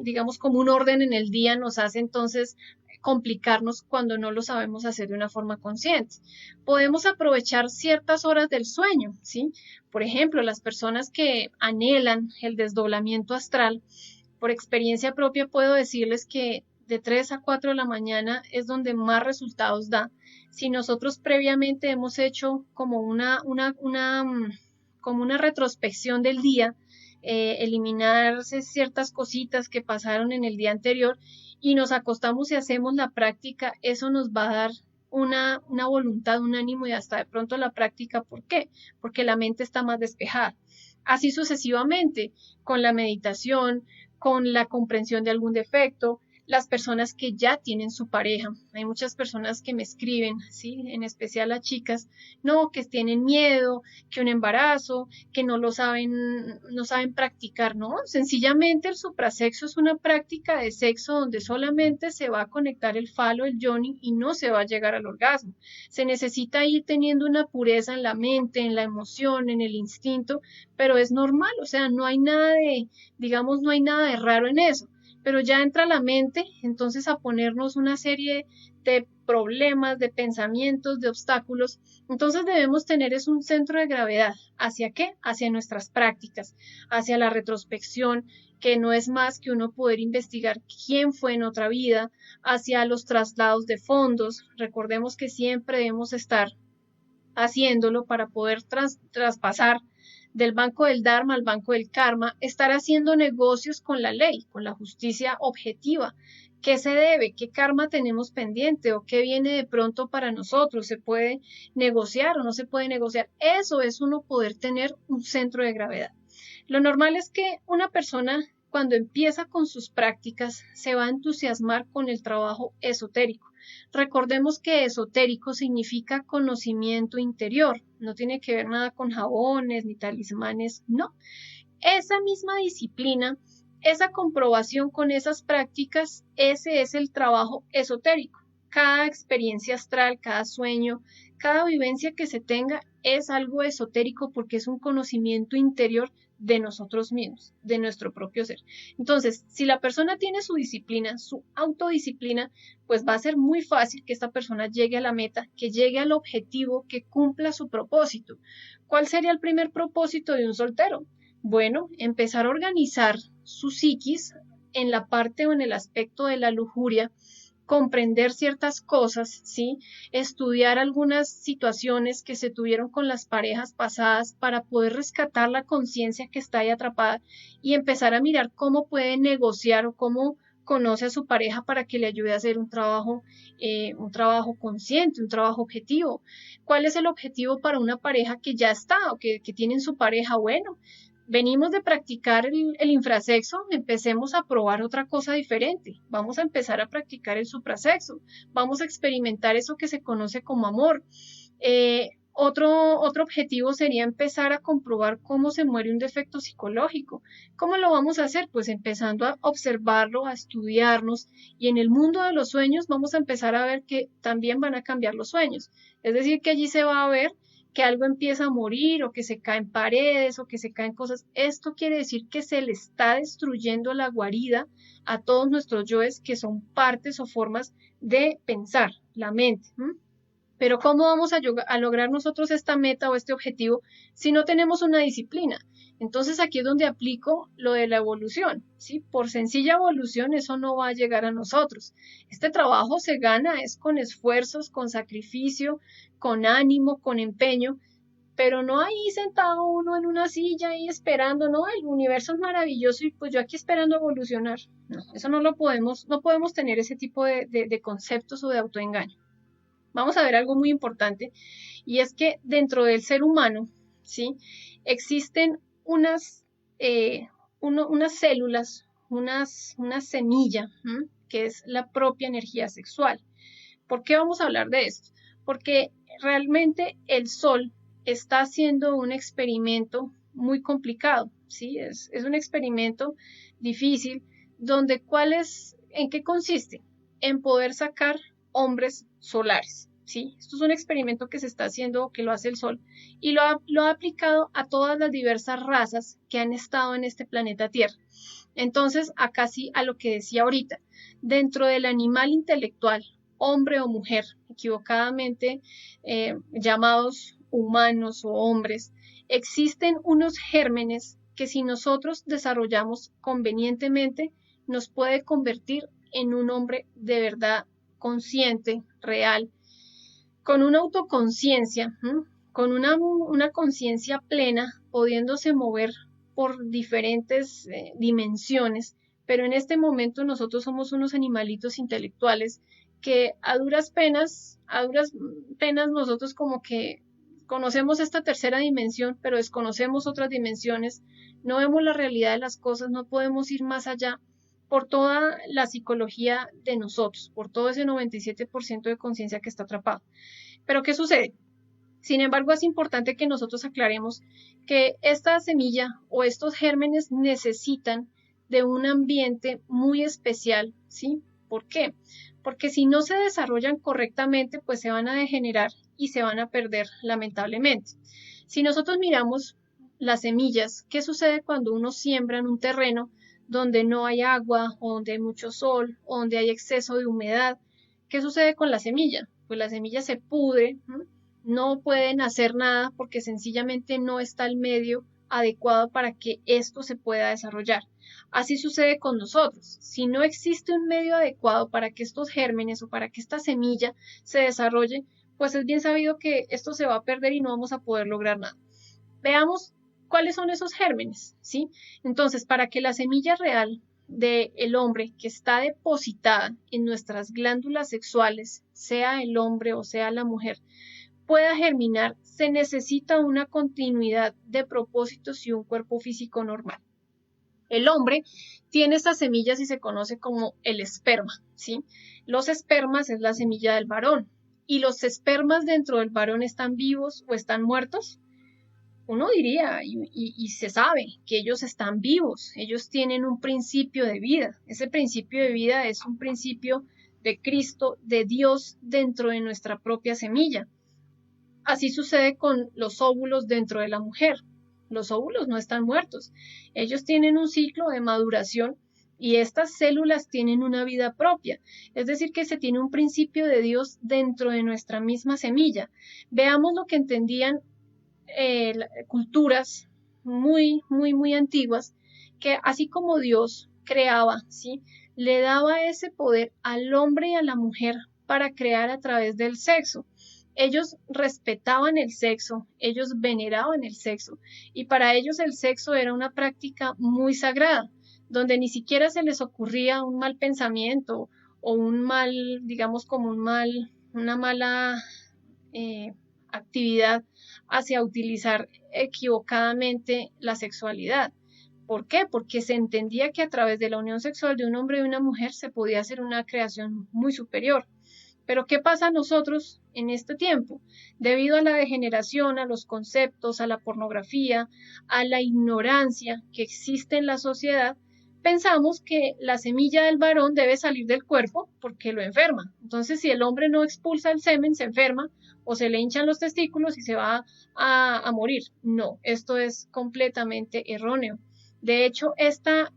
digamos, como un orden en el día nos hace entonces complicarnos cuando no lo sabemos hacer de una forma consciente. Podemos aprovechar ciertas horas del sueño, ¿sí? Por ejemplo, las personas que anhelan el desdoblamiento astral, por experiencia propia puedo decirles que de 3 a 4 de la mañana es donde más resultados da. Si nosotros previamente hemos hecho como como una retrospección del día, eliminarse ciertas cositas que pasaron en el día anterior y nos acostamos y hacemos la práctica, eso nos va a dar una voluntad, un ánimo y hasta de pronto la práctica. ¿Por qué? Porque la mente está más despejada. Así sucesivamente, con la meditación, con la comprensión de algún defecto, las personas que ya tienen su pareja. Hay muchas personas que me escriben, ¿sí? En especial las chicas, no, que tienen miedo, que un embarazo, que no saben practicar, ¿no? Sencillamente el suprasexo es una práctica de sexo donde solamente se va a conectar el falo, el yoni y no se va a llegar al orgasmo. Se necesita ir teniendo una pureza en la mente, en la emoción, en el instinto, pero es normal, o sea, no hay nada digamos, no hay nada de raro en eso. Pero ya entra la mente entonces a ponernos una serie de problemas, de pensamientos, de obstáculos. Entonces debemos tener es un centro de gravedad. ¿Hacia qué? Hacia nuestras prácticas, hacia la retrospección, que no es más que uno poder investigar quién fue en otra vida, hacia los traslados de fondos. Recordemos que siempre debemos estar haciéndolo para poder traspasar del banco del Dharma al banco del Karma, estar haciendo negocios con la ley, con la justicia objetiva. ¿Qué se debe? ¿Qué karma tenemos pendiente? ¿O qué viene de pronto para nosotros? ¿Se puede negociar o no se puede negociar? Eso es uno poder tener un centro de gravedad. Lo normal es que una persona cuando empieza con sus prácticas se va a entusiasmar con el trabajo esotérico. Recordemos que esotérico significa conocimiento interior, no tiene que ver nada con jabones ni talismanes, no. Esa misma disciplina, esa comprobación con esas prácticas, ese es el trabajo esotérico. Cada experiencia astral, cada sueño, cada vivencia que se tenga, es algo esotérico porque es un conocimiento interior de nosotros mismos, de nuestro propio ser. Entonces, si la persona tiene su disciplina, su autodisciplina, pues va a ser muy fácil que esta persona llegue a la meta, que llegue al objetivo, que cumpla su propósito. ¿Cuál sería el primer propósito de un soltero? Bueno, empezar a organizar su psiquis en la parte o en el aspecto de la lujuria, comprender ciertas cosas, ¿sí? Estudiar algunas situaciones que se tuvieron con las parejas pasadas para poder rescatar la conciencia que está ahí atrapada y empezar a mirar cómo puede negociar o cómo conoce a su pareja para que le ayude a hacer un trabajo consciente, un trabajo objetivo. ¿Cuál es el objetivo para una pareja que ya está o que tienen su pareja? Bueno, venimos de practicar el infrasexo, empecemos a probar otra cosa diferente. Vamos a empezar a practicar el suprasexo. Vamos a experimentar eso que se conoce como amor. Otro objetivo sería empezar a comprobar cómo se muere un defecto psicológico. ¿Cómo lo vamos a hacer? Pues empezando a observarlo, a estudiarnos, y en el mundo de los sueños vamos a empezar a ver que también van a cambiar los sueños. Es decir, que allí se va a ver que algo empieza a morir o que se caen paredes o que se caen cosas. Esto quiere decir que se le está destruyendo la guarida a todos nuestros yoes que son partes o formas de pensar, la mente. Pero ¿cómo vamos a lograr nosotros esta meta o este objetivo si no tenemos una disciplina? Entonces aquí es donde aplico lo de la evolución, ¿sí? Por sencilla evolución eso no va a llegar a nosotros. Este trabajo se gana es con esfuerzos, con sacrificio, con ánimo, con empeño, pero no ahí sentado uno en una silla ahí esperando, no, el universo es maravilloso y pues yo aquí esperando evolucionar. No, eso no podemos tener ese tipo de conceptos o de autoengaño. Vamos a ver algo muy importante y es que dentro del ser humano, ¿sí? Existen unas células, una semilla, que es la propia energía sexual. ¿Por qué vamos a hablar de esto? Porque realmente el Sol está haciendo un experimento muy complicado, ¿sí? Es un experimento difícil, donde ¿en qué consiste? En poder sacar hombres solares, ¿sí? Esto es un experimento que se está haciendo, que lo hace el Sol, y lo ha aplicado a todas las diversas razas que han estado en este planeta Tierra. Entonces, acá sí a lo que decía ahorita, dentro del animal intelectual, hombre o mujer, equivocadamente llamados humanos o hombres, existen unos gérmenes que si nosotros desarrollamos convenientemente, nos puede convertir en un hombre de verdad consciente, real, con una autoconciencia, con una conciencia plena, pudiéndose mover por diferentes dimensiones, pero en este momento nosotros somos unos animalitos intelectuales que a duras penas nosotros como que conocemos esta tercera dimensión, pero desconocemos otras dimensiones, no vemos la realidad de las cosas, no podemos ir más allá por toda la psicología de nosotros, por todo ese 97% de conciencia que está atrapado. Pero ¿qué sucede? Sin embargo, es importante que nosotros aclaremos que esta semilla o estos gérmenes necesitan de un ambiente muy especial, ¿sí? ¿Por qué? Porque si no se desarrollan correctamente, pues se van a degenerar y se van a perder, lamentablemente. Si nosotros miramos las semillas, ¿qué sucede cuando uno siembra en un terreno donde no hay agua, o donde hay mucho sol, o donde hay exceso de humedad? ¿Qué sucede con la semilla? Pues la semilla se pudre, no pueden hacer nada porque sencillamente no está el medio adecuado para que esto se pueda desarrollar. Así sucede con nosotros. Si no existe un medio adecuado para que estos gérmenes o para que esta semilla se desarrolle, pues es bien sabido que esto se va a perder y no vamos a poder lograr nada. Veamos cuáles son esos gérmenes, ¿sí? Entonces, para que la semilla real del hombre que está depositada en nuestras glándulas sexuales, sea el hombre o sea la mujer, pueda germinar, se necesita una continuidad de propósitos y un cuerpo físico normal. El hombre tiene estas semillas y se conoce como el esperma, ¿sí? Los espermas es la semilla del varón. ¿Y los espermas dentro del varón están vivos o están muertos? Uno diría, y se sabe, que ellos están vivos, ellos tienen un principio de vida. Ese principio de vida es un principio de Cristo, de Dios dentro de nuestra propia semilla. Así sucede con los óvulos dentro de la mujer. Los óvulos no están muertos. Ellos tienen un ciclo de maduración y estas células tienen una vida propia. Es decir, que se tiene un principio de Dios dentro de nuestra misma semilla. Veamos lo que entendían culturas muy antiguas, que así como Dios creaba, ¿sí? Le daba ese poder al hombre y a la mujer para crear a través del sexo. Ellos respetaban el sexo, ellos veneraban el sexo y para ellos el sexo era una práctica muy sagrada, donde ni siquiera se les ocurría un mal pensamiento o un mal, digamos como una mala actividad hacia utilizar equivocadamente la sexualidad. ¿Por qué? Porque se entendía que a través de la unión sexual de un hombre y una mujer se podía hacer una creación muy superior. Pero ¿qué pasa a nosotros en este tiempo? Debido a la degeneración, a los conceptos, a la pornografía, a la ignorancia que existe en la sociedad, pensamos que la semilla del varón debe salir del cuerpo porque lo enferma. Entonces, si el hombre no expulsa el semen, se enferma o se le hinchan los testículos y se va a morir. No, esto es completamente erróneo. De hecho, esta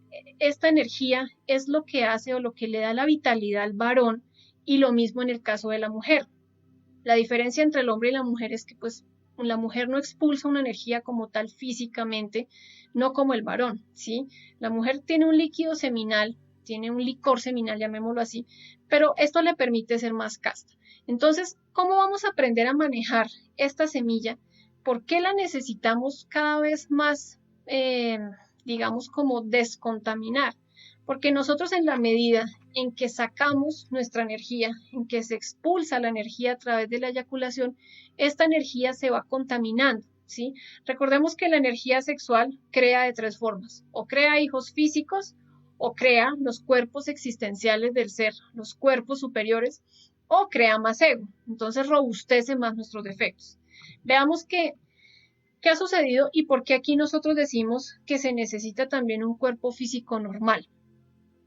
energía es lo que hace o lo que le da la vitalidad al varón y lo mismo en el caso de la mujer. La diferencia entre el hombre y la mujer es que pues la mujer no expulsa una energía como tal físicamente, no como el varón, ¿sí? La mujer tiene un líquido seminal, tiene un licor seminal, llamémoslo así, pero esto le permite ser más casta. Entonces, ¿cómo vamos a aprender a manejar esta semilla? ¿Por qué la necesitamos cada vez más, digamos, como descontaminar? Porque nosotros en la medida en que sacamos nuestra energía, en que se expulsa la energía a través de la eyaculación, esta energía se va contaminando, ¿sí? Recordemos que la energía sexual crea de tres formas, o crea hijos físicos, o crea los cuerpos existenciales del ser, los cuerpos superiores, o crea más ego, entonces robustece más nuestros defectos. Veamos qué ha sucedido y por qué aquí nosotros decimos que se necesita también un cuerpo físico normal.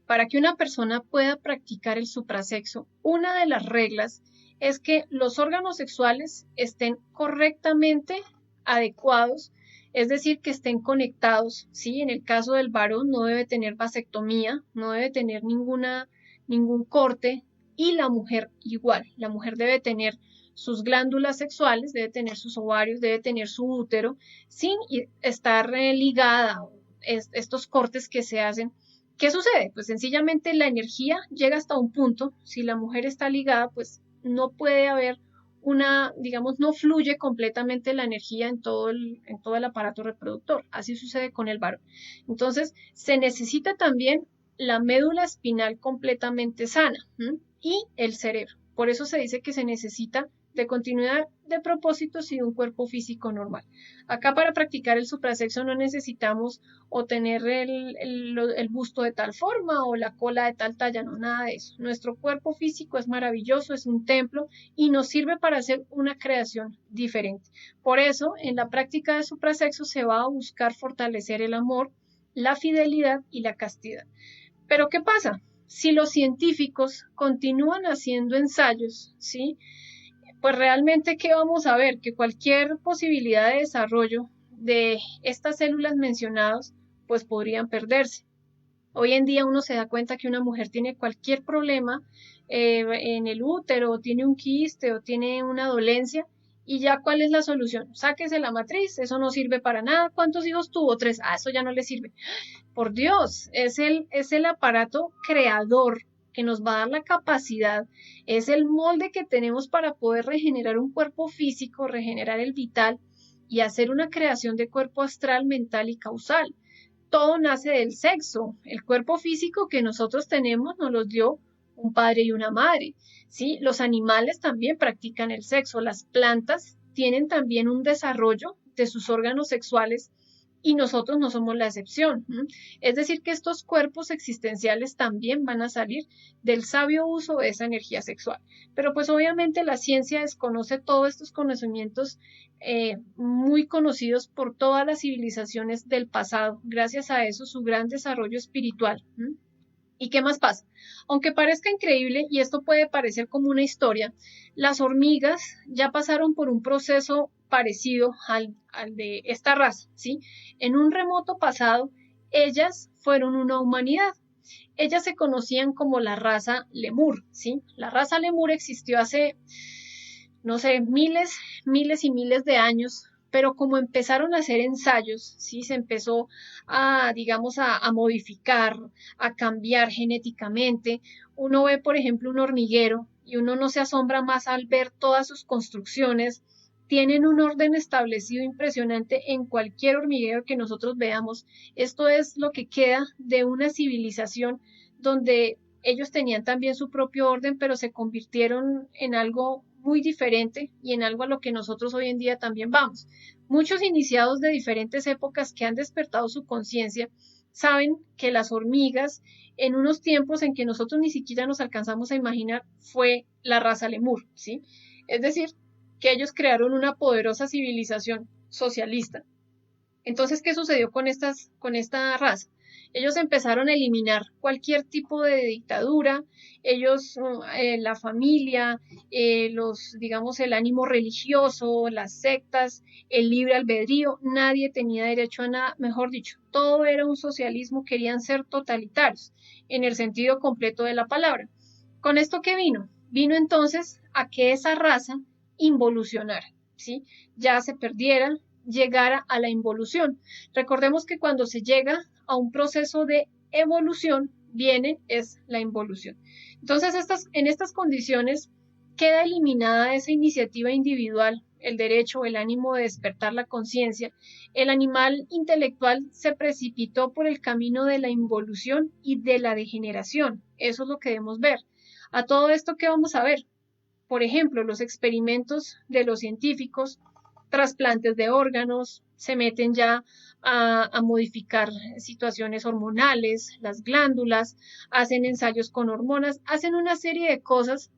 Para que una persona pueda practicar el suprasexo, una de las reglas es que los órganos sexuales estén correctamente adecuados, es decir, que estén conectados, ¿sí? En el caso del varón no debe tener vasectomía, no debe tener ningún corte y la mujer igual, la mujer debe tener sus glándulas sexuales, debe tener sus ovarios, debe tener su útero, sin estar ligada, estos cortes que se hacen. ¿Qué sucede? Pues sencillamente la energía llega hasta un punto, si la mujer está ligada, pues no puede haber digamos, no fluye completamente la energía en todo el aparato reproductor. Así sucede con el varón. Entonces, se necesita también la médula espinal completamente sana, ¿m? Y el cerebro. Por eso se dice que se necesita de continuidad de propósitos y un cuerpo físico normal. Acá para practicar el suprasexo no necesitamos o tener el busto de tal forma o la cola de tal talla, no, nada de eso. Nuestro cuerpo físico es maravilloso, es un templo y nos sirve para hacer una creación diferente. Por eso, en la práctica de suprasexo se va a buscar fortalecer el amor, la fidelidad y la castidad. Pero ¿qué pasa? Si los científicos continúan haciendo ensayos, ¿sí? Pues realmente, ¿qué vamos a ver? Que cualquier posibilidad de desarrollo de estas células mencionadas, pues podrían perderse. Hoy en día uno se da cuenta que una mujer tiene cualquier problema en el útero, o tiene un quiste, o tiene una dolencia, y ya ¿cuál es la solución? Sáquese la matriz, eso no sirve para nada. ¿Cuántos hijos tuvo? 3. Ah, eso ya no le sirve. Por Dios, es el aparato creador que nos va a dar la capacidad, es el molde que tenemos para poder regenerar un cuerpo físico, regenerar el vital y hacer una creación de cuerpo astral, mental y causal. Todo nace del sexo. El cuerpo físico que nosotros tenemos nos los dio un padre y una madre, ¿sí? Los animales también practican el sexo. Las plantas tienen también un desarrollo de sus órganos sexuales y nosotros no somos la excepción. Es decir, que estos cuerpos existenciales también van a salir del sabio uso de esa energía sexual. Pero pues obviamente la ciencia desconoce todos estos conocimientos muy conocidos por todas las civilizaciones del pasado. Gracias a eso, su gran desarrollo espiritual. ¿Y qué más pasa? Aunque parezca increíble, y esto puede parecer como una historia, las hormigas ya pasaron por un proceso parecido al de esta raza, ¿sí? En un remoto pasado, ellas fueron una humanidad. Ellas se conocían como la raza lemur, ¿sí? La raza lemur existió hace, no sé, miles y miles de años, pero como empezaron a hacer ensayos, ¿sí? Se empezó a, digamos, a modificar, a cambiar genéticamente. Uno ve, por ejemplo, un hormiguero y uno no se asombra más al ver todas sus construcciones. Tienen un orden establecido impresionante en cualquier hormiguero que nosotros veamos. Esto es lo que queda de una civilización donde ellos tenían también su propio orden, pero se convirtieron en algo muy diferente y en algo a lo que nosotros hoy en día también vamos. Muchos iniciados de diferentes épocas que han despertado su conciencia saben que las hormigas, en unos tiempos en que nosotros ni siquiera nos alcanzamos a imaginar, fue la raza lemur, ¿sí? Es decir, que ellos crearon una poderosa civilización socialista. Entonces, ¿qué sucedió con esta raza? Ellos empezaron a eliminar cualquier tipo de dictadura, ellos, la familia, digamos, el ánimo religioso, las sectas, el libre albedrío, nadie tenía derecho a nada, mejor dicho, todo era un socialismo, querían ser totalitarios, en el sentido completo de la palabra. ¿Con esto qué vino? Vino entonces a que esa raza involucionara, ¿sí? Ya se perdiera, llegara a la involución. Recordemos que cuando se llega a un proceso de evolución, viene es la involución. Entonces, en estas condiciones queda eliminada esa iniciativa individual, el derecho, el ánimo de despertar la conciencia. El animal intelectual se precipitó por el camino de la involución y de la degeneración. Eso es lo que debemos ver. A todo esto, ¿qué vamos a ver? Por ejemplo, los experimentos de los científicos, trasplantes de órganos, se meten ya a modificar situaciones hormonales, las glándulas, hacen ensayos con hormonas, hacen una serie de cosas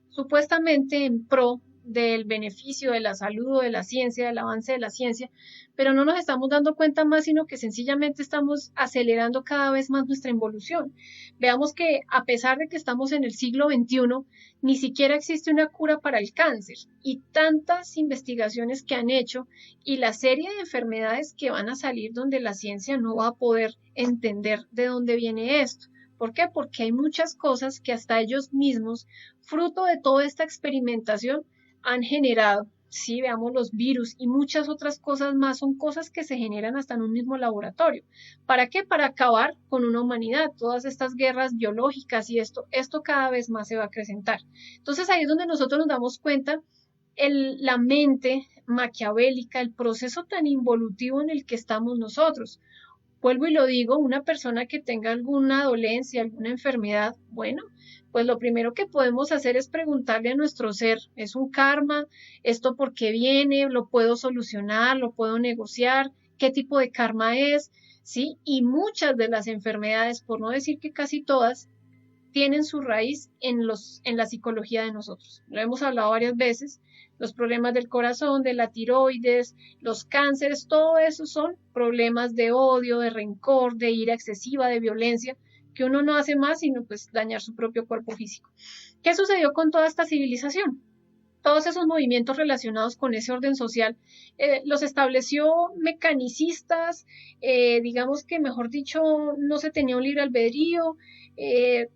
supuestamente en pro del beneficio de la salud o de la ciencia, del avance de la ciencia, pero no nos estamos dando cuenta más, sino que sencillamente estamos acelerando cada vez más nuestra involución. Veamos que a pesar de que estamos en el siglo XXI, ni siquiera existe una cura para el cáncer y tantas investigaciones que han hecho y la serie de enfermedades que van a salir donde la ciencia no va a poder entender de dónde viene esto. ¿Por qué? Porque hay muchas cosas que hasta ellos mismos, fruto de toda esta experimentación, han generado. Sí, veamos los virus y muchas otras cosas más, son cosas que se generan hasta en un mismo laboratorio. ¿Para qué? Para acabar con una humanidad. Todas estas guerras biológicas y esto cada vez más se va a acrecentar. Entonces ahí es donde nosotros nos damos cuenta la mente maquiavélica, el proceso tan involutivo en el que estamos nosotros. Vuelvo y lo digo, una persona que tenga alguna dolencia, alguna enfermedad, bueno, pues lo primero que podemos hacer es preguntarle a nuestro ser, ¿es un karma? ¿Esto por qué viene? ¿Lo puedo solucionar? ¿Lo puedo negociar? ¿Qué tipo de karma es? ¿Sí? Y muchas de las enfermedades, por no decir que casi todas, tienen su raíz en la psicología de nosotros. Lo hemos hablado varias veces, los problemas del corazón, de la tiroides, los cánceres, todo eso son problemas de odio, de rencor, de ira excesiva, de violencia, que uno no hace más sino pues dañar su propio cuerpo físico. ¿Qué sucedió con toda esta civilización? Todos esos movimientos relacionados con ese orden social los estableció mecanicistas, digamos que mejor dicho, no se tenía un libre albedrío,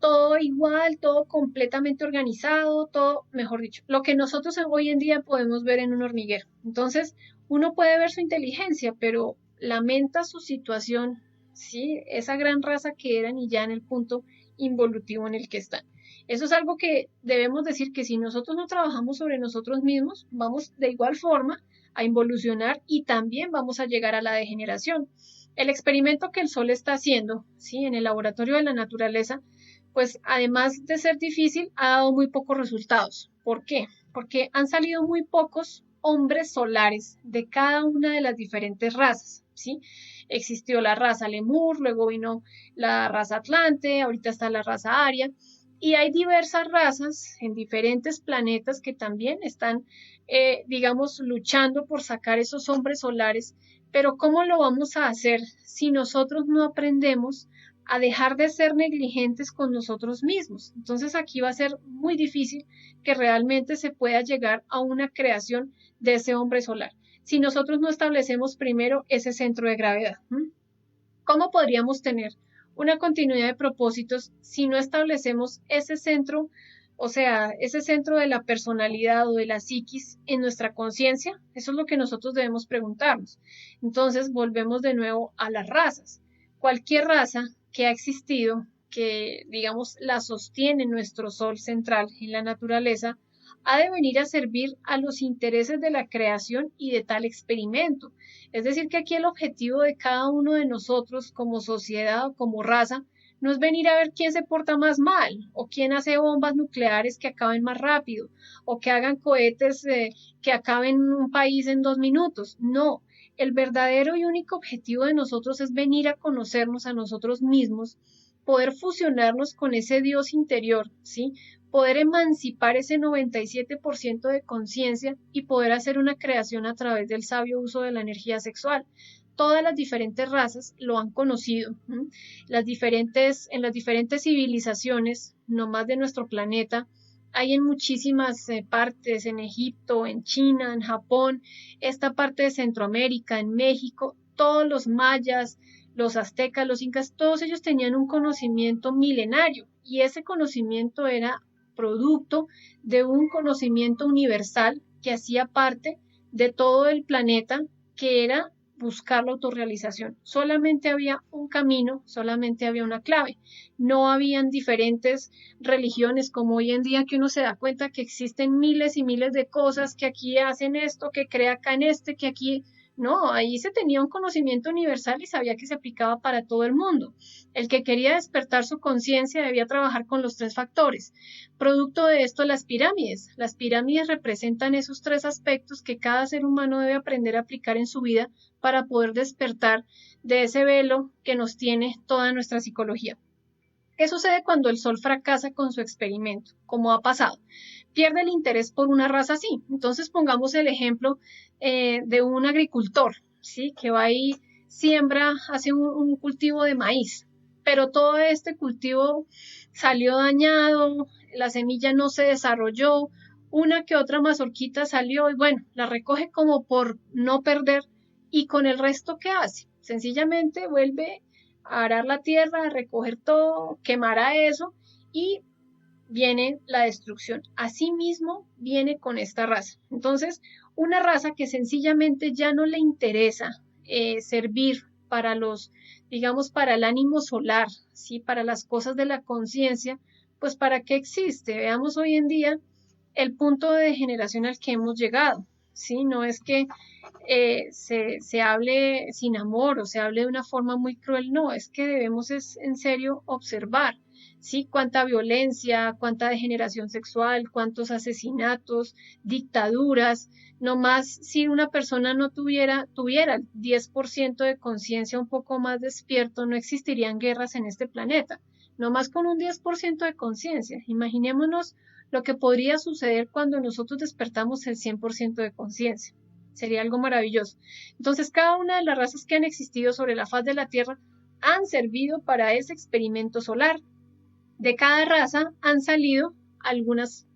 todo igual, todo completamente organizado, todo, mejor dicho, lo que nosotros hoy en día podemos ver en un hormiguero. Entonces, uno puede ver su inteligencia, pero lamenta su situación, ¿sí? Esa gran raza que eran y ya en el punto involutivo en el que están. Eso es algo que debemos decir que si nosotros no trabajamos sobre nosotros mismos, vamos de igual forma a involucionar y también vamos a llegar a la degeneración. El experimento que el Sol está haciendo, ¿sí? En el laboratorio de la naturaleza, pues además de ser difícil, ha dado muy pocos resultados. ¿Por qué? Porque han salido muy pocos hombres solares de cada una de las diferentes razas, ¿sí? Existió la raza Lemur, luego vino la raza Atlante, ahorita está la raza Aria, y hay diversas razas en diferentes planetas que también están, digamos, luchando por sacar esos hombres solares. Pero ¿cómo lo vamos a hacer si nosotros no aprendemos a dejar de ser negligentes con nosotros mismos. Entonces aquí va a ser muy difícil que realmente se pueda llegar a una creación de ese hombre solar si nosotros no establecemos primero ese centro de gravedad. ¿Cómo podríamos tener una continuidad de propósitos si no establecemos ese centro, o sea, ese centro de la personalidad o de la psiquis en nuestra conciencia? Eso es lo que nosotros debemos preguntarnos. Entonces, volvemos de nuevo a las razas. Cualquier raza que ha existido, que digamos la sostiene nuestro sol central en la naturaleza, ha de venir a servir a los intereses de la creación y de tal experimento. Es decir, que aquí el objetivo de cada uno de nosotros como sociedad o como raza no es venir a ver quién se porta más mal o quién hace bombas nucleares que acaben más rápido o que hagan cohetes que acaben un país en 2 minutos. No, el verdadero y único objetivo de nosotros es venir a conocernos a nosotros mismos, poder fusionarnos con ese Dios interior, ¿sí? Poder emancipar ese 97% de conciencia y poder hacer una creación a través del sabio uso de la energía sexual. Todas las diferentes razas lo han conocido. En las diferentes civilizaciones, no más de nuestro planeta, hay en muchísimas partes, en Egipto, en China, en Japón, esta parte de Centroamérica, en México, todos los mayas, los aztecas, los incas, todos ellos tenían un conocimiento milenario y ese conocimiento era producto de un conocimiento universal que hacía parte de todo el planeta, que era buscar la autorrealización. Solamente había un camino, solamente había una clave. No habían diferentes religiones como hoy en día, que uno se da cuenta que existen miles y miles de cosas, que aquí hacen esto, que crea acá en este, que aquí... No, ahí se tenía un conocimiento universal y sabía que se aplicaba para todo el mundo. El que quería despertar su conciencia debía trabajar con los 3 factores. Producto de esto, las pirámides. Las pirámides representan esos 3 aspectos que cada ser humano debe aprender a aplicar en su vida para poder despertar de ese velo que nos tiene toda nuestra psicología. ¿Qué sucede cuando el sol fracasa con su experimento? Como ha pasado. Pierde el interés por una raza así. Entonces pongamos el ejemplo de un agricultor, ¿sí? Que va y siembra, hace un cultivo de maíz, pero todo este cultivo salió dañado, la semilla no se desarrolló, una que otra mazorquita salió y bueno, la recoge como por no perder y con el resto ¿qué hace? Sencillamente vuelve a arar la tierra, a recoger todo, quemará eso y viene la destrucción. Asimismo viene con esta raza. Entonces, una raza que sencillamente ya no le interesa servir para los, digamos, para el ánimo solar, ¿sí? Para las cosas de la conciencia, pues ¿para qué existe? Veamos hoy en día el punto de degeneración al que hemos llegado, ¿sí? No es que se hable sin amor o se hable de una forma muy cruel, no, es que debemos en serio observar, ¿sí? Cuánta violencia, cuánta degeneración sexual, cuántos asesinatos, dictaduras, no más si una persona no tuviera el 10% de conciencia un poco más despierto, no existirían guerras en este planeta, no más con un 10% de conciencia. Imaginémonos lo que podría suceder cuando nosotros despertamos el 100% de conciencia. Sería algo maravilloso. Entonces, cada una de las razas que han existido sobre la faz de la Tierra han servido para ese experimento solar. De cada raza han salido algunos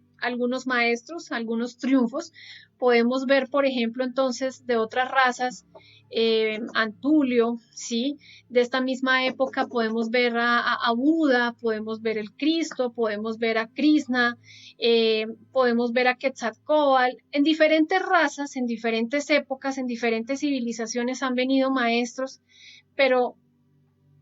maestros, algunos triunfos. Podemos ver, por ejemplo, entonces, de otras razas, Antulio, ¿sí? De esta misma época podemos ver a Buda, podemos ver el Cristo, podemos ver a Krishna, podemos ver a Quetzalcóatl. En diferentes razas, en diferentes épocas, en diferentes civilizaciones han venido maestros, pero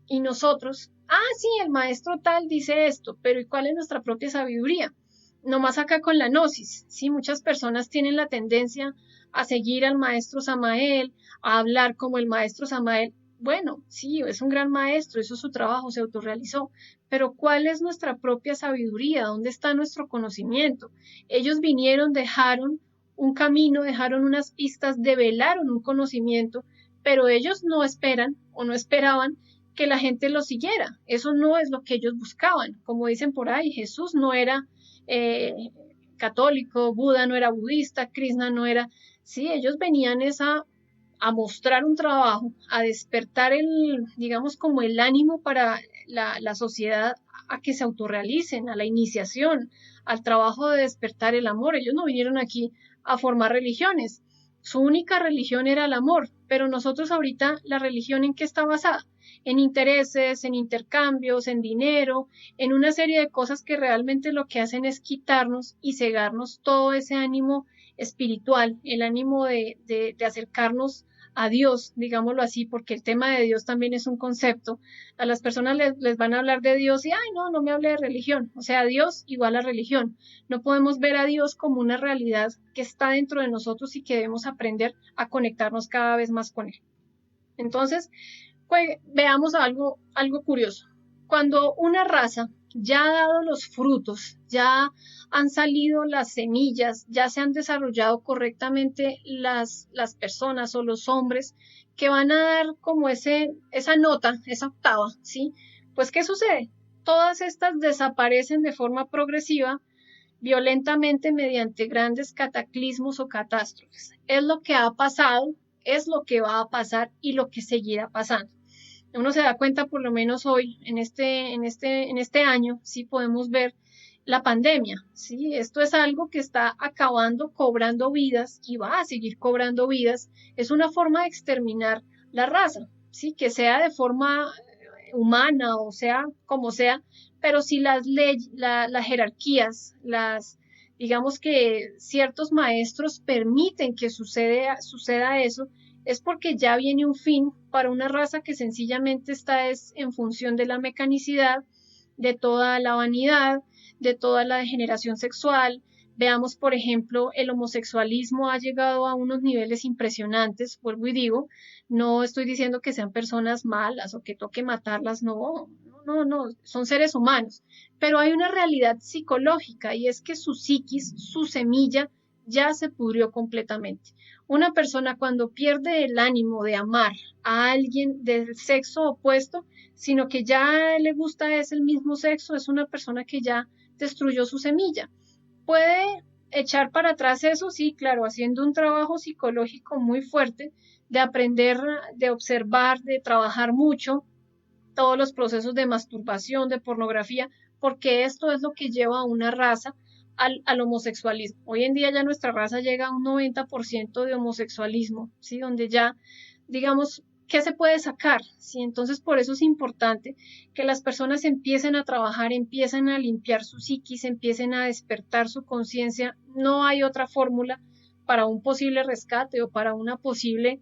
¿y nosotros? Ah, sí, el maestro tal dice esto, pero ¿y cuál es nuestra propia sabiduría? Nomás acá con la gnosis, ¿sí? Muchas personas tienen la tendencia a seguir al maestro Samael, a hablar como el maestro Samael. Bueno, sí, es un gran maestro, hizo su trabajo, se autorrealizó, pero ¿cuál es nuestra propia sabiduría? ¿Dónde está nuestro conocimiento? Ellos vinieron, dejaron un camino, dejaron unas pistas, develaron un conocimiento, pero ellos no esperan o no esperaban que la gente lo siguiera. Eso no es lo que ellos buscaban. Como dicen por ahí, Jesús no era católico, Buda no era budista, Krishna no era... Sí, ellos venían a mostrar un trabajo, a despertar digamos, como el ánimo para la sociedad a que se autorrealicen, a la iniciación, al trabajo de despertar el amor. Ellos no vinieron aquí a formar religiones. Su única religión era el amor, pero nosotros ahorita, ¿la religión en qué está basada? En intereses, en intercambios, en dinero, en una serie de cosas que realmente lo que hacen es quitarnos y cegarnos todo ese ánimo espiritual, el ánimo de acercarnos a Dios, digámoslo así, porque el tema de Dios también es un concepto. A las personas les van a hablar de Dios y, ay, no me hable de religión. O sea, Dios igual a religión. No podemos ver a Dios como una realidad que está dentro de nosotros y que debemos aprender a conectarnos cada vez más con Él. Entonces, pues, veamos algo curioso. Cuando una raza ya ha dado los frutos, ya han salido las semillas, ya se han desarrollado correctamente las personas o los hombres que van a dar como esa nota, esa octava, ¿sí? Pues, ¿qué sucede? Todas estas desaparecen de forma progresiva, violentamente mediante grandes cataclismos o catástrofes. Es lo que ha pasado, es lo que va a pasar y lo que seguirá pasando. Uno se da cuenta, por lo menos hoy, en este año, sí podemos ver la pandemia, ¿sí? Esto es algo que está acabando, cobrando vidas y va a seguir cobrando vidas. Es una forma de exterminar la raza, ¿sí? Que sea de forma humana o sea como sea, pero si las leyes, las jerarquías, digamos que ciertos maestros permiten que suceda eso, es porque ya viene un fin para una raza que sencillamente está en función de la mecanicidad, de toda la vanidad, de toda la degeneración sexual. Veamos, por ejemplo, el homosexualismo ha llegado a unos niveles impresionantes, vuelvo y digo, no estoy diciendo que sean personas malas o que toque matarlas, no, son seres humanos, pero hay una realidad psicológica y es que su psiquis, su semilla, ya se pudrió completamente. Una persona cuando pierde el ánimo de amar a alguien del sexo opuesto, sino que ya le gusta es el mismo sexo, es una persona que ya destruyó su semilla. Puede echar para atrás eso, sí, claro, haciendo un trabajo psicológico muy fuerte, de aprender, de observar, de trabajar mucho todos los procesos de masturbación, de pornografía, porque esto es lo que lleva a una raza al homosexualismo. Hoy en día ya nuestra raza llega a un 90% de homosexualismo, ¿sí? Donde ya, digamos, ¿qué se puede sacar? ¿Sí? Entonces, por eso es importante que las personas empiecen a trabajar, empiecen a limpiar su psiquis, empiecen a despertar su conciencia. No hay otra fórmula para un posible rescate o para una posible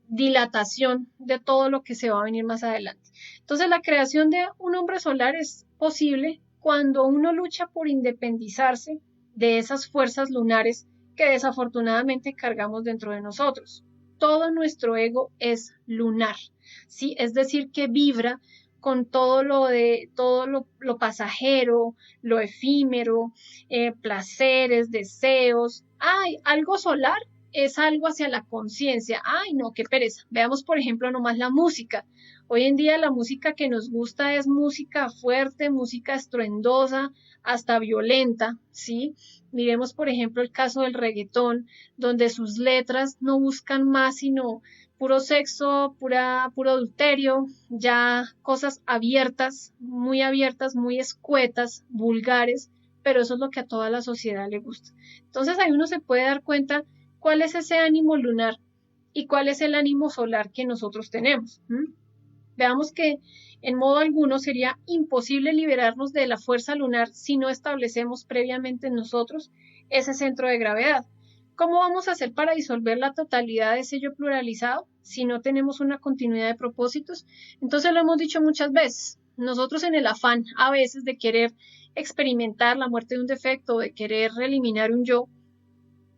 dilatación de todo lo que se va a venir más adelante. Entonces, la creación de un hombre solar es posible cuando uno lucha por independizarse de esas fuerzas lunares que desafortunadamente cargamos dentro de nosotros. Todo nuestro ego es lunar, ¿sí? Es decir, que vibra con todo lo pasajero, lo efímero, placeres, deseos. Ay, algo solar es algo hacia la conciencia. Ay, no, qué pereza. Veamos, por ejemplo, nomás la música. Hoy en día la música que nos gusta es música fuerte, música estruendosa, hasta violenta, ¿sí? Miremos, por ejemplo, el caso del reggaetón, donde sus letras no buscan más sino puro sexo, puro adulterio, ya cosas abiertas, muy escuetas, vulgares, pero eso es lo que a toda la sociedad le gusta. Entonces ahí uno se puede dar cuenta cuál es ese ánimo lunar y cuál es el ánimo solar que nosotros tenemos. Veamos que en modo alguno sería imposible liberarnos de la fuerza lunar si no establecemos previamente en nosotros ese centro de gravedad. ¿Cómo vamos a hacer para disolver la totalidad de ese yo pluralizado si no tenemos una continuidad de propósitos? Entonces lo hemos dicho muchas veces. Nosotros en el afán a veces de querer experimentar la muerte de un defecto, de querer eliminar un yo,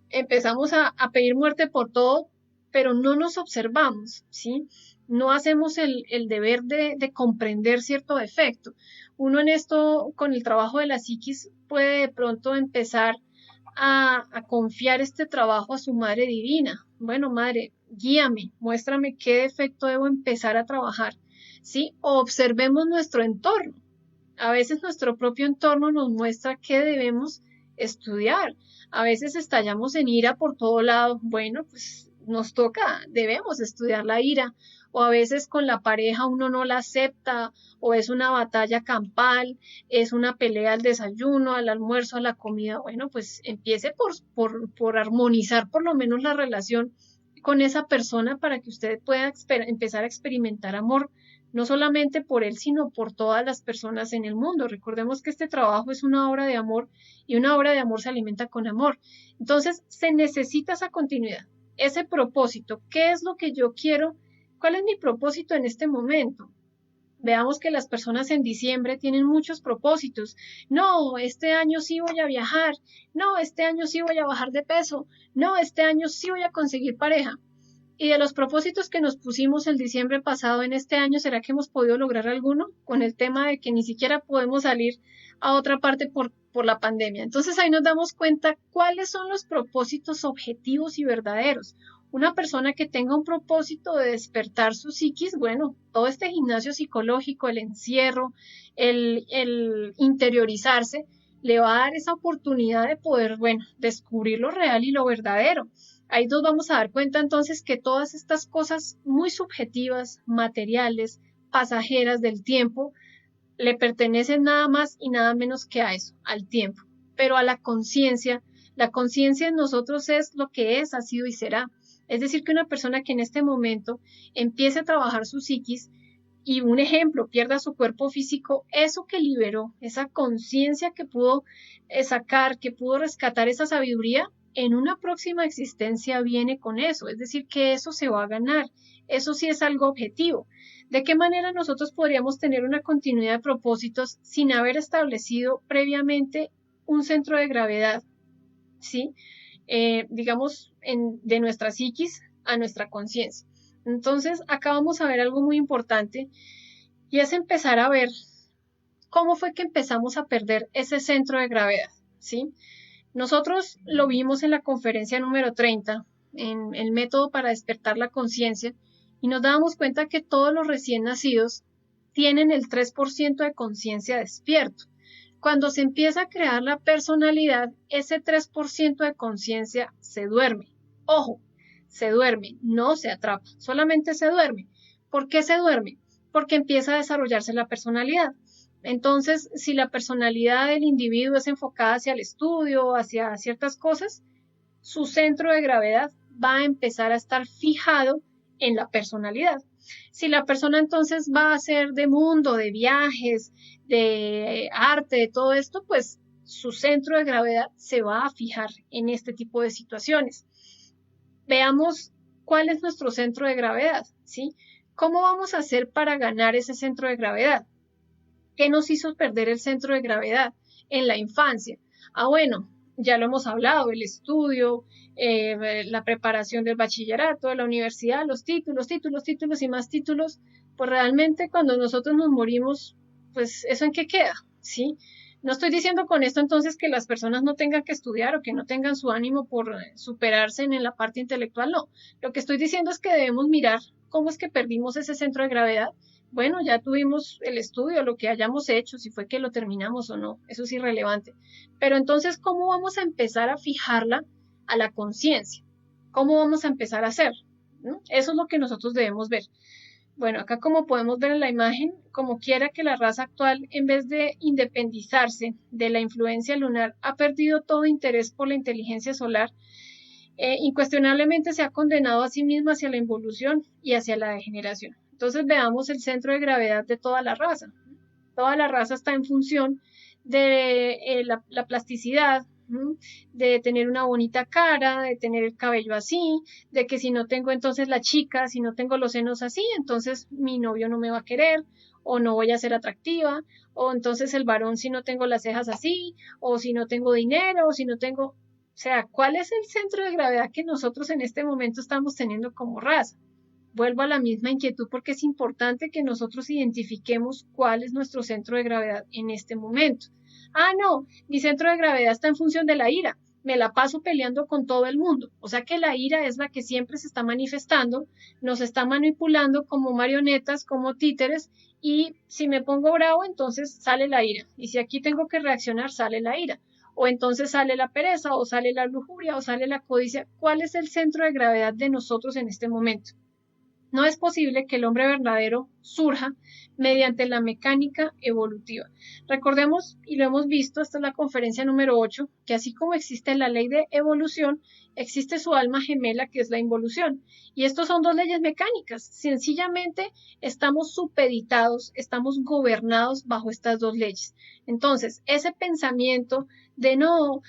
empezamos a pedir muerte por todo, pero no nos observamos, ¿sí? No hacemos el deber de comprender cierto defecto. Uno en esto, con el trabajo de la psiquis, puede de pronto empezar a confiar este trabajo a su madre divina. Bueno, madre, guíame, muéstrame qué defecto debo empezar a trabajar, ¿sí? O observemos nuestro entorno. A veces nuestro propio entorno nos muestra qué debemos estudiar. A veces estallamos en ira por todo lado. Bueno, pues nos toca, debemos estudiar la ira, o a veces con la pareja uno no la acepta, o es una batalla campal, es una pelea al desayuno, al almuerzo, a la comida. Bueno, pues empiece por armonizar por lo menos la relación con esa persona para que usted pueda empezar a experimentar amor, no solamente por él, sino por todas las personas en el mundo. Recordemos que este trabajo es una obra de amor y una obra de amor se alimenta con amor. Entonces, se necesita esa continuidad, ese propósito. ¿Qué es lo que yo quiero? ¿Cuál es mi propósito en este momento? Veamos que las personas en diciembre tienen muchos propósitos. No, este año sí voy a viajar. No, este año sí voy a bajar de peso. No, este año sí voy a conseguir pareja. Y de los propósitos que nos pusimos el diciembre pasado en este año, ¿será que hemos podido lograr alguno? Con el tema de que ni siquiera podemos salir a otra parte por la pandemia. Entonces ahí nos damos cuenta cuáles son los propósitos objetivos y verdaderos. Una persona que tenga un propósito de despertar su psiquis, bueno, todo este gimnasio psicológico, el encierro, el interiorizarse, le va a dar esa oportunidad de poder, bueno, descubrir lo real y lo verdadero. Ahí nos vamos a dar cuenta entonces que todas estas cosas muy subjetivas, materiales, pasajeras del tiempo, le pertenecen nada más y nada menos que a eso, al tiempo. Pero a la conciencia en nosotros es lo que es, ha sido y será. Es decir, que una persona que en este momento empiece a trabajar su psiquis y un ejemplo, pierda su cuerpo físico, eso que liberó, esa conciencia que pudo sacar, que pudo rescatar esa sabiduría, en una próxima existencia viene con eso, es decir, que eso se va a ganar, eso sí es algo objetivo. ¿De qué manera nosotros podríamos tener una continuidad de propósitos sin haber establecido previamente un centro de gravedad, ¿sí? Digamos, de nuestra psiquis a nuestra conciencia? Entonces, acá vamos a ver algo muy importante y es empezar a ver cómo fue que empezamos a perder ese centro de gravedad, ¿sí? Nosotros lo vimos en la conferencia número 30, en el método para despertar la conciencia, y nos dábamos cuenta que todos los recién nacidos tienen el 3% de conciencia despierto. Cuando se empieza a crear la personalidad, ese 3% de conciencia se duerme. Ojo, se duerme, no se atrapa, solamente se duerme. ¿Por qué se duerme? Porque empieza a desarrollarse la personalidad. Entonces, si la personalidad del individuo es enfocada hacia el estudio, hacia ciertas cosas, su centro de gravedad va a empezar a estar fijado en la personalidad. Si la persona entonces va a ser de mundo, de viajes, de arte, de todo esto, pues su centro de gravedad se va a fijar en este tipo de situaciones. Veamos cuál es nuestro centro de gravedad, ¿sí? ¿Cómo vamos a hacer para ganar ese centro de gravedad? ¿Qué nos hizo perder el centro de gravedad en la infancia? Bueno, ya lo hemos hablado, el estudio, la preparación del bachillerato, de la universidad, los títulos y más títulos. Pues realmente cuando nosotros nos morimos, pues ¿eso en qué queda? ¿Sí? No estoy diciendo con esto entonces que las personas no tengan que estudiar o que no tengan su ánimo por superarse en la parte intelectual, no. Lo que estoy diciendo es que debemos mirar cómo es que perdimos ese centro de gravedad. Bueno, ya tuvimos el estudio, lo que hayamos hecho, si fue que lo terminamos o no, eso es irrelevante. Pero entonces, ¿cómo vamos a empezar a fijarla a la conciencia? ¿Cómo vamos a empezar a hacer? ¿No? Eso es lo que nosotros debemos ver. Bueno, acá como podemos ver en la imagen, como quiera que la raza actual, en vez de independizarse de la influencia lunar, ha perdido todo interés por la inteligencia solar, incuestionablemente se ha condenado a sí misma hacia la involución y hacia la degeneración. Entonces veamos el centro de gravedad de toda la raza. Toda la raza está en función de la plasticidad, de tener una bonita cara, de tener el cabello así, de que si no tengo entonces la chica, si no tengo los senos así, entonces mi novio no me va a querer, o no voy a ser atractiva, o entonces el varón si no tengo las cejas así, o si no tengo dinero, o si no tengo... O sea, ¿cuál es el centro de gravedad que nosotros en este momento estamos teniendo como raza? Vuelvo a la misma inquietud porque es importante que nosotros identifiquemos cuál es nuestro centro de gravedad en este momento. No, mi centro de gravedad está en función de la ira. Me la paso peleando con todo el mundo. O sea que la ira es la que siempre se está manifestando, nos está manipulando como marionetas, como títeres, y si me pongo bravo, entonces sale la ira. Y si aquí tengo que reaccionar, sale la ira. o entonces sale la pereza, o sale la lujuria, o sale la codicia. ¿Cuál es el centro de gravedad de nosotros en este momento? No es posible que el hombre verdadero surja mediante la mecánica evolutiva. Recordemos, y lo hemos visto, esta es la conferencia número 8, que así como existe la ley de evolución, existe su alma gemela, que es la involución. Y estos son dos leyes mecánicas. Sencillamente estamos supeditados, estamos gobernados bajo estas dos leyes. Entonces, ese pensamiento de no,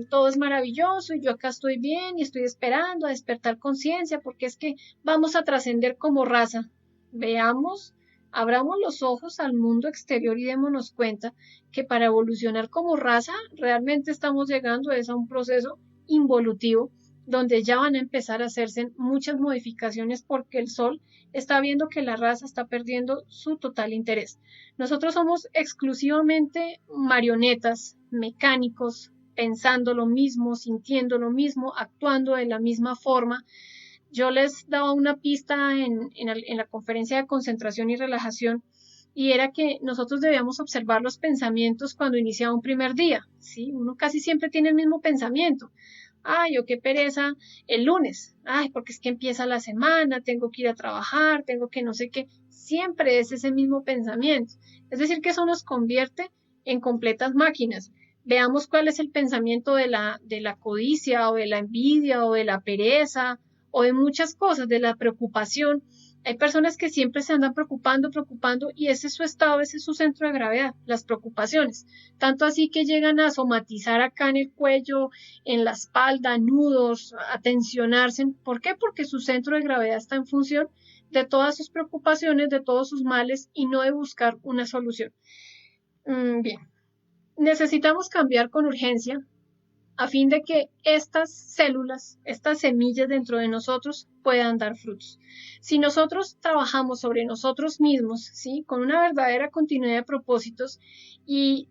todo es maravilloso y yo acá estoy bien y estoy esperando a despertar conciencia porque es que vamos a trascender como raza. Veamos, abramos los ojos al mundo exterior y démonos cuenta que para evolucionar como raza realmente estamos llegando a un proceso involutivo donde ya van a empezar a hacerse muchas modificaciones porque el sol está viendo que la raza está perdiendo su total interés. Nosotros somos exclusivamente marionetas, mecánicos, pensando lo mismo, sintiendo lo mismo, actuando de la misma forma. Yo les daba una pista en la conferencia de concentración y relajación y era que nosotros debíamos observar los pensamientos cuando iniciaba un primer día, ¿sí? Uno casi siempre tiene el mismo pensamiento. Ay, o qué pereza el lunes. Ay, porque es que empieza la semana, tengo que ir a trabajar, tengo que no sé qué. Siempre es ese mismo pensamiento. Es decir, que eso nos convierte en completas máquinas. Veamos cuál es el pensamiento de la codicia o de la envidia o de la pereza o de muchas cosas, de la preocupación. Hay personas que siempre se andan preocupando, preocupando, y ese es su estado, ese es su centro de gravedad, las preocupaciones. Tanto así que llegan a somatizar acá en el cuello, en la espalda, nudos, a tensionarse. ¿Por qué? Porque su centro de gravedad está en función de todas sus preocupaciones, de todos sus males, y no de buscar una solución. Bien, necesitamos cambiar con urgencia a fin de que estas células, estas semillas dentro de nosotros puedan dar frutos. Si nosotros trabajamos sobre nosotros mismos, ¿sí? Con una verdadera continuidad de propósitos y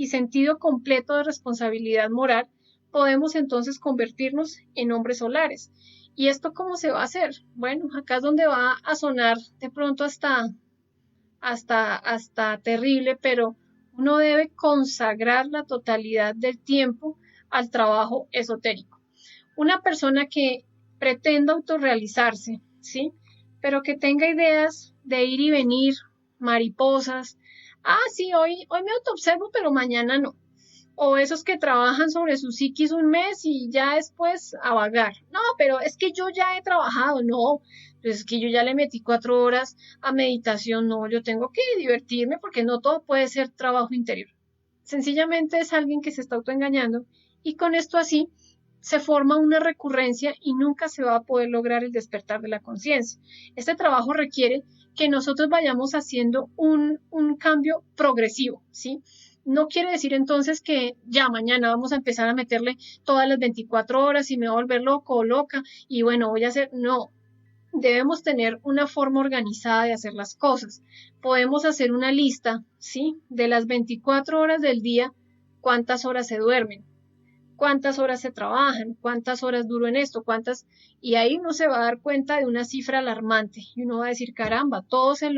sentido completo de responsabilidad moral, podemos entonces convertirnos en hombres solares. ¿Y esto cómo se va a hacer? Bueno, acá es donde va a sonar de pronto hasta terrible, pero uno debe consagrar la totalidad del tiempo al trabajo esotérico. Una persona que pretenda autorrealizarse, ¿sí? Pero que tenga ideas de ir y venir, mariposas. Ah, sí, hoy me autoobservo, pero mañana no. O esos que trabajan sobre su psiquis un mes y ya después a vagar. No, pero es que yo ya he trabajado, no. Pues es que yo ya le metí 4 horas a meditación, no, yo tengo que divertirme porque no todo puede ser trabajo interior. Sencillamente es alguien que se está autoengañando y con esto así se forma una recurrencia y nunca se va a poder lograr el despertar de la conciencia. Este trabajo requiere que nosotros vayamos haciendo un cambio progresivo, ¿sí? No quiere decir entonces que ya mañana vamos a empezar a meterle todas las 24 horas y me voy a volver loco o loca y bueno, voy a hacer, no, debemos tener una forma organizada de hacer las cosas. Podemos hacer una lista, ¿sí? De las 24 horas del día, cuántas horas se duermen, cuántas horas se trabajan, cuántas horas duro en esto, y ahí uno se va a dar cuenta de una cifra alarmante y uno va a decir, caramba, todo se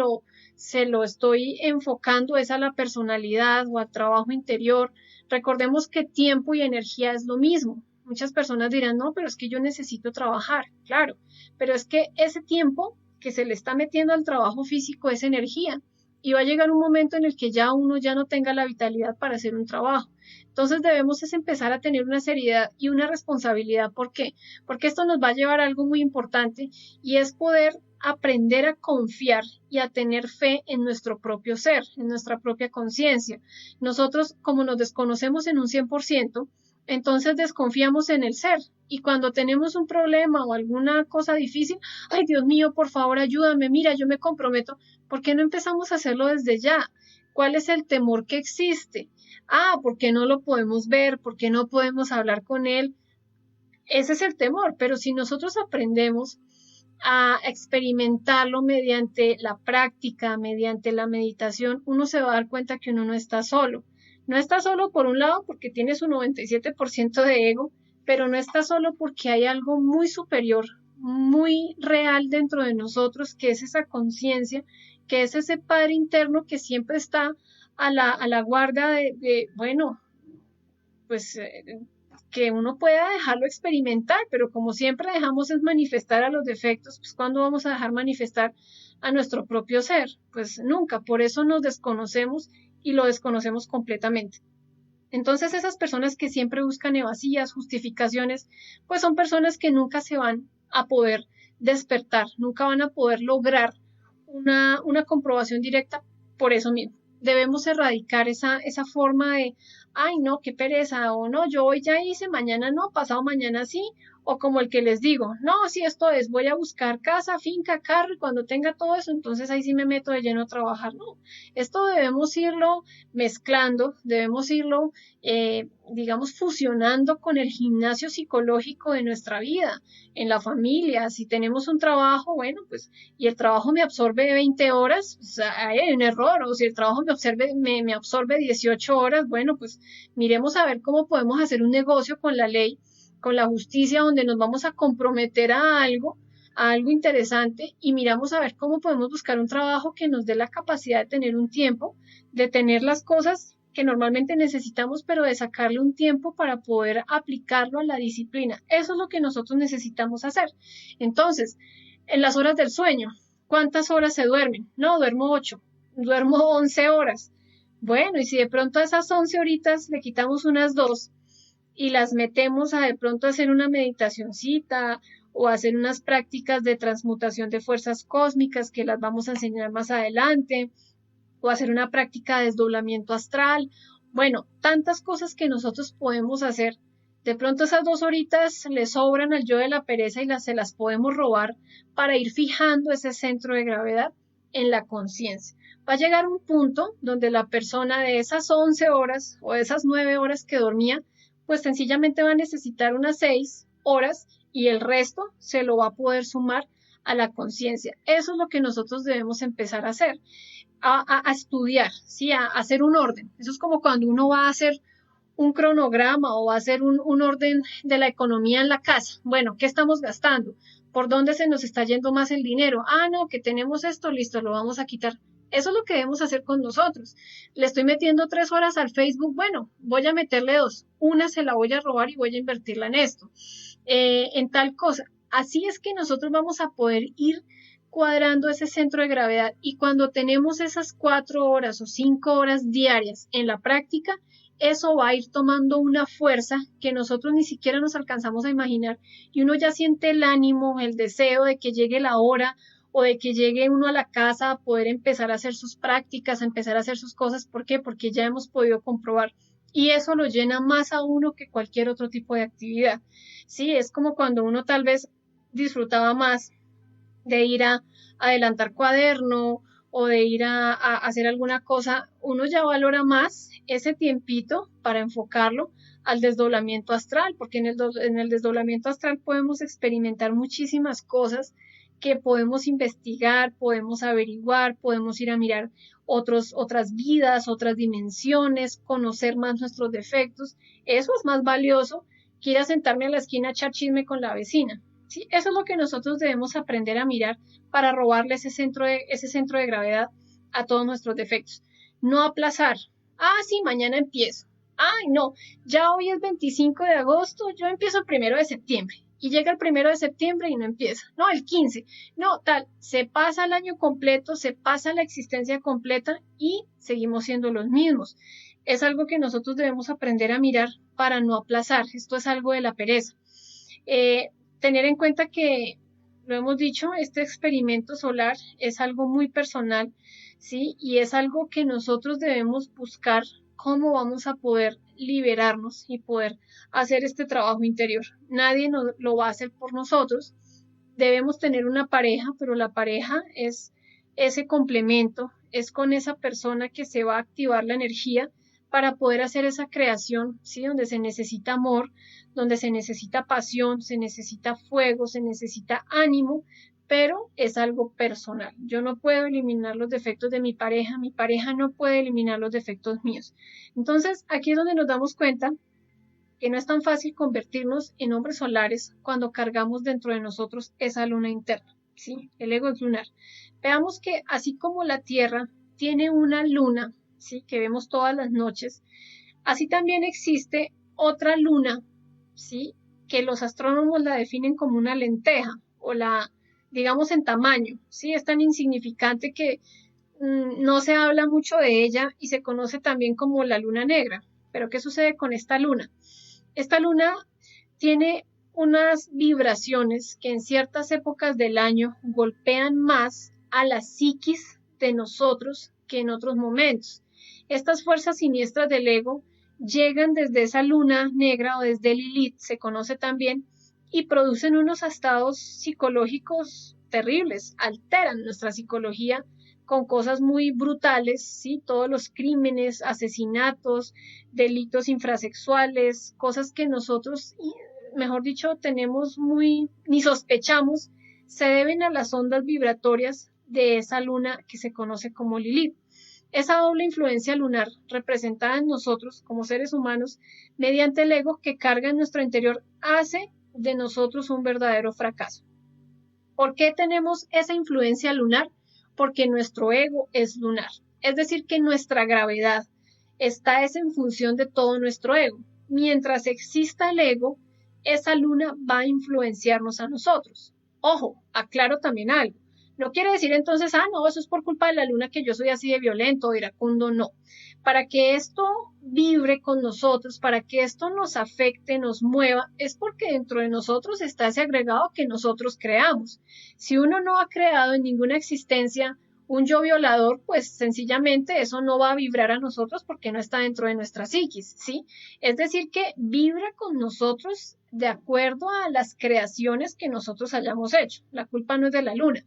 lo estoy enfocando es a la personalidad o al trabajo interior. Recordemos que tiempo y energía es lo mismo. Muchas personas dirán, no, pero es que yo necesito trabajar, claro, pero es que ese tiempo que se le está metiendo al trabajo físico es energía y va a llegar un momento en el que ya uno ya no tenga la vitalidad para hacer un trabajo. Entonces debemos es empezar a tener una seriedad y una responsabilidad. ¿Por qué? Porque esto nos va a llevar a algo muy importante y es poder aprender a confiar y a tener fe en nuestro propio ser, en nuestra propia conciencia. Nosotros, como nos desconocemos en un 100%, entonces desconfiamos en el ser y cuando tenemos un problema o alguna cosa difícil, ay Dios mío, por favor ayúdame, mira, yo me comprometo, ¿por qué no empezamos a hacerlo desde ya? ¿Cuál es el temor que existe? Ah, ¿por qué no lo podemos ver? ¿Por qué no podemos hablar con él? Ese es el temor, pero si nosotros aprendemos a experimentarlo mediante la práctica, mediante la meditación, uno se va a dar cuenta que uno no está solo. No está solo por un lado porque tiene su 97% de ego, pero no está solo porque hay algo muy superior, muy real dentro de nosotros, que es esa conciencia, que es ese Padre interno que siempre está a la guarda bueno, pues que uno pueda dejarlo experimentar, pero como siempre dejamos es manifestar a los defectos, pues ¿cuándo vamos a dejar manifestar a nuestro propio ser? Pues nunca, por eso nos desconocemos y lo desconocemos completamente. Entonces esas personas que siempre buscan evasivas, justificaciones, pues son personas que nunca se van a poder despertar, nunca van a poder lograr una comprobación directa por eso mismo. Debemos erradicar esa forma de, ay, no, qué pereza, o no, yo hoy ya hice, mañana no, pasado mañana sí, o como el que les digo, no, si esto es, voy a buscar casa, finca, carro, y cuando tenga todo eso, entonces ahí sí me meto de lleno a trabajar. No, esto debemos irlo mezclando, debemos irlo, digamos, fusionando con el gimnasio psicológico de nuestra vida, en la familia. Si tenemos un trabajo, bueno, pues y el trabajo me absorbe 20 horas, o sea, hay un error, o si el trabajo me absorbe 18 horas, bueno, pues miremos a ver cómo podemos hacer un negocio con la ley, con la justicia, donde nos vamos a comprometer a algo interesante y miramos a ver cómo podemos buscar un trabajo que nos dé la capacidad de tener un tiempo, de tener las cosas que normalmente necesitamos, pero de sacarle un tiempo para poder aplicarlo a la disciplina. Eso es lo que nosotros necesitamos hacer. Entonces, en las horas del sueño, ¿cuántas horas se duermen? No, duermo 8, duermo 11 horas. Bueno, y si de pronto a esas 11 horitas le quitamos unas 2 y las metemos a de pronto hacer una meditacioncita o hacer unas prácticas de transmutación de fuerzas cósmicas que las vamos a enseñar más adelante, o hacer una práctica de desdoblamiento astral. Bueno, tantas cosas que nosotros podemos hacer. De pronto esas 2 horitas le sobran al yo de la pereza y se las podemos robar para ir fijando ese centro de gravedad en la conciencia. Va a llegar un punto donde la persona de esas 11 horas o de esas 9 horas que dormía, pues sencillamente va a necesitar unas 6 horas y el resto se lo va a poder sumar a la conciencia. Eso es lo que nosotros debemos empezar a hacer. A estudiar, ¿sí? A hacer un orden. Eso es como cuando uno va a hacer un cronograma o va a hacer un orden de la economía en la casa. Bueno, ¿qué estamos gastando? ¿Por dónde se nos está yendo más el dinero? Ah, no, que tenemos esto, listo, lo vamos a quitar. Eso es lo que debemos hacer con nosotros. Le estoy metiendo 3 horas al Facebook, bueno, voy a meterle 2. Una se la voy a robar y voy a invertirla en esto, en tal cosa. Así es que nosotros vamos a poder ir cuadrando ese centro de gravedad y cuando tenemos esas 4 horas o 5 horas diarias en la práctica, eso va a ir tomando una fuerza que nosotros ni siquiera nos alcanzamos a imaginar y uno ya siente el ánimo, el deseo de que llegue la hora o de que llegue uno a la casa a poder empezar a hacer sus prácticas, a empezar a hacer sus cosas. ¿Por qué? Porque ya hemos podido comprobar y eso lo llena más a uno que cualquier otro tipo de actividad. Sí, es como cuando uno tal vez disfrutaba más de ir a adelantar cuaderno o de ir a hacer alguna cosa, uno ya valora más ese tiempito para enfocarlo al desdoblamiento astral, porque en el desdoblamiento astral podemos experimentar muchísimas cosas que podemos investigar, podemos averiguar, podemos ir a mirar otras vidas, otras dimensiones, conocer más nuestros defectos. Eso es más valioso que ir a sentarme a la esquina a echar chisme con la vecina. ¿Sí? Eso es lo que nosotros debemos aprender a mirar para robarle ese centro de gravedad a todos nuestros defectos. No aplazar. Ah, sí, mañana empiezo. Ay, no, ya hoy es 25 de agosto, yo empiezo el 1 de septiembre. Y llega el 1 de septiembre y no empieza. No, el 15. No, tal, se pasa el año completo, se pasa la existencia completa y seguimos siendo los mismos. Es algo que nosotros debemos aprender a mirar para no aplazar. Esto es algo de la pereza. Tener en cuenta que, lo hemos dicho, este experimento solar es algo muy personal, ¿sí? Y es algo que nosotros debemos buscar cómo vamos a poder liberarnos y poder hacer este trabajo interior. Nadie lo va a hacer por nosotros. Debemos tener una pareja, pero la pareja es ese complemento, es con esa persona que se va a activar la energía para poder hacer esa creación, ¿sí? Donde se necesita amor, donde se necesita pasión, se necesita fuego, se necesita ánimo, pero es algo personal. Yo no puedo eliminar los defectos de mi pareja no puede eliminar los defectos míos. Entonces, aquí es donde nos damos cuenta que no es tan fácil convertirnos en hombres solares cuando cargamos dentro de nosotros esa luna interna, ¿sí? El ego es lunar. Veamos que así como la Tierra tiene una luna, ¿sí? Que vemos todas las noches. Así también existe otra luna, ¿sí? Que los astrónomos la definen como una lenteja o la, digamos, en tamaño, ¿sí? Es tan insignificante que no se habla mucho de ella y se conoce también como la luna negra. Pero ¿qué sucede con esta luna? Esta luna tiene unas vibraciones que en ciertas épocas del año golpean más a la psiquis de nosotros que en otros momentos. Estas fuerzas siniestras del ego llegan desde esa luna negra o desde Lilith, se conoce también, y producen unos estados psicológicos terribles, alteran nuestra psicología con cosas muy brutales, ¿sí? Todos los crímenes, asesinatos, delitos infrasexuales, cosas que nosotros, mejor dicho, tenemos muy, ni sospechamos, se deben a las ondas vibratorias de esa luna que se conoce como Lilith. Esa doble influencia lunar representada en nosotros como seres humanos mediante el ego que carga en nuestro interior hace de nosotros un verdadero fracaso. ¿Por qué tenemos esa influencia lunar? Porque nuestro ego es lunar. Es decir, que nuestra gravedad está en función de todo nuestro ego. Mientras exista el ego, esa luna va a influenciarnos a nosotros. Ojo, aclaro también algo. No quiere decir entonces, no, eso es por culpa de la luna que yo soy así de violento o iracundo, no. Para que esto vibre con nosotros, para que esto nos afecte, nos mueva, es porque dentro de nosotros está ese agregado que nosotros creamos. Si uno no ha creado en ninguna existencia un yo violador, pues sencillamente eso no va a vibrar a nosotros porque no está dentro de nuestra psiquis, ¿sí? Es decir, que vibra con nosotros de acuerdo a las creaciones que nosotros hayamos hecho. La culpa no es de la luna.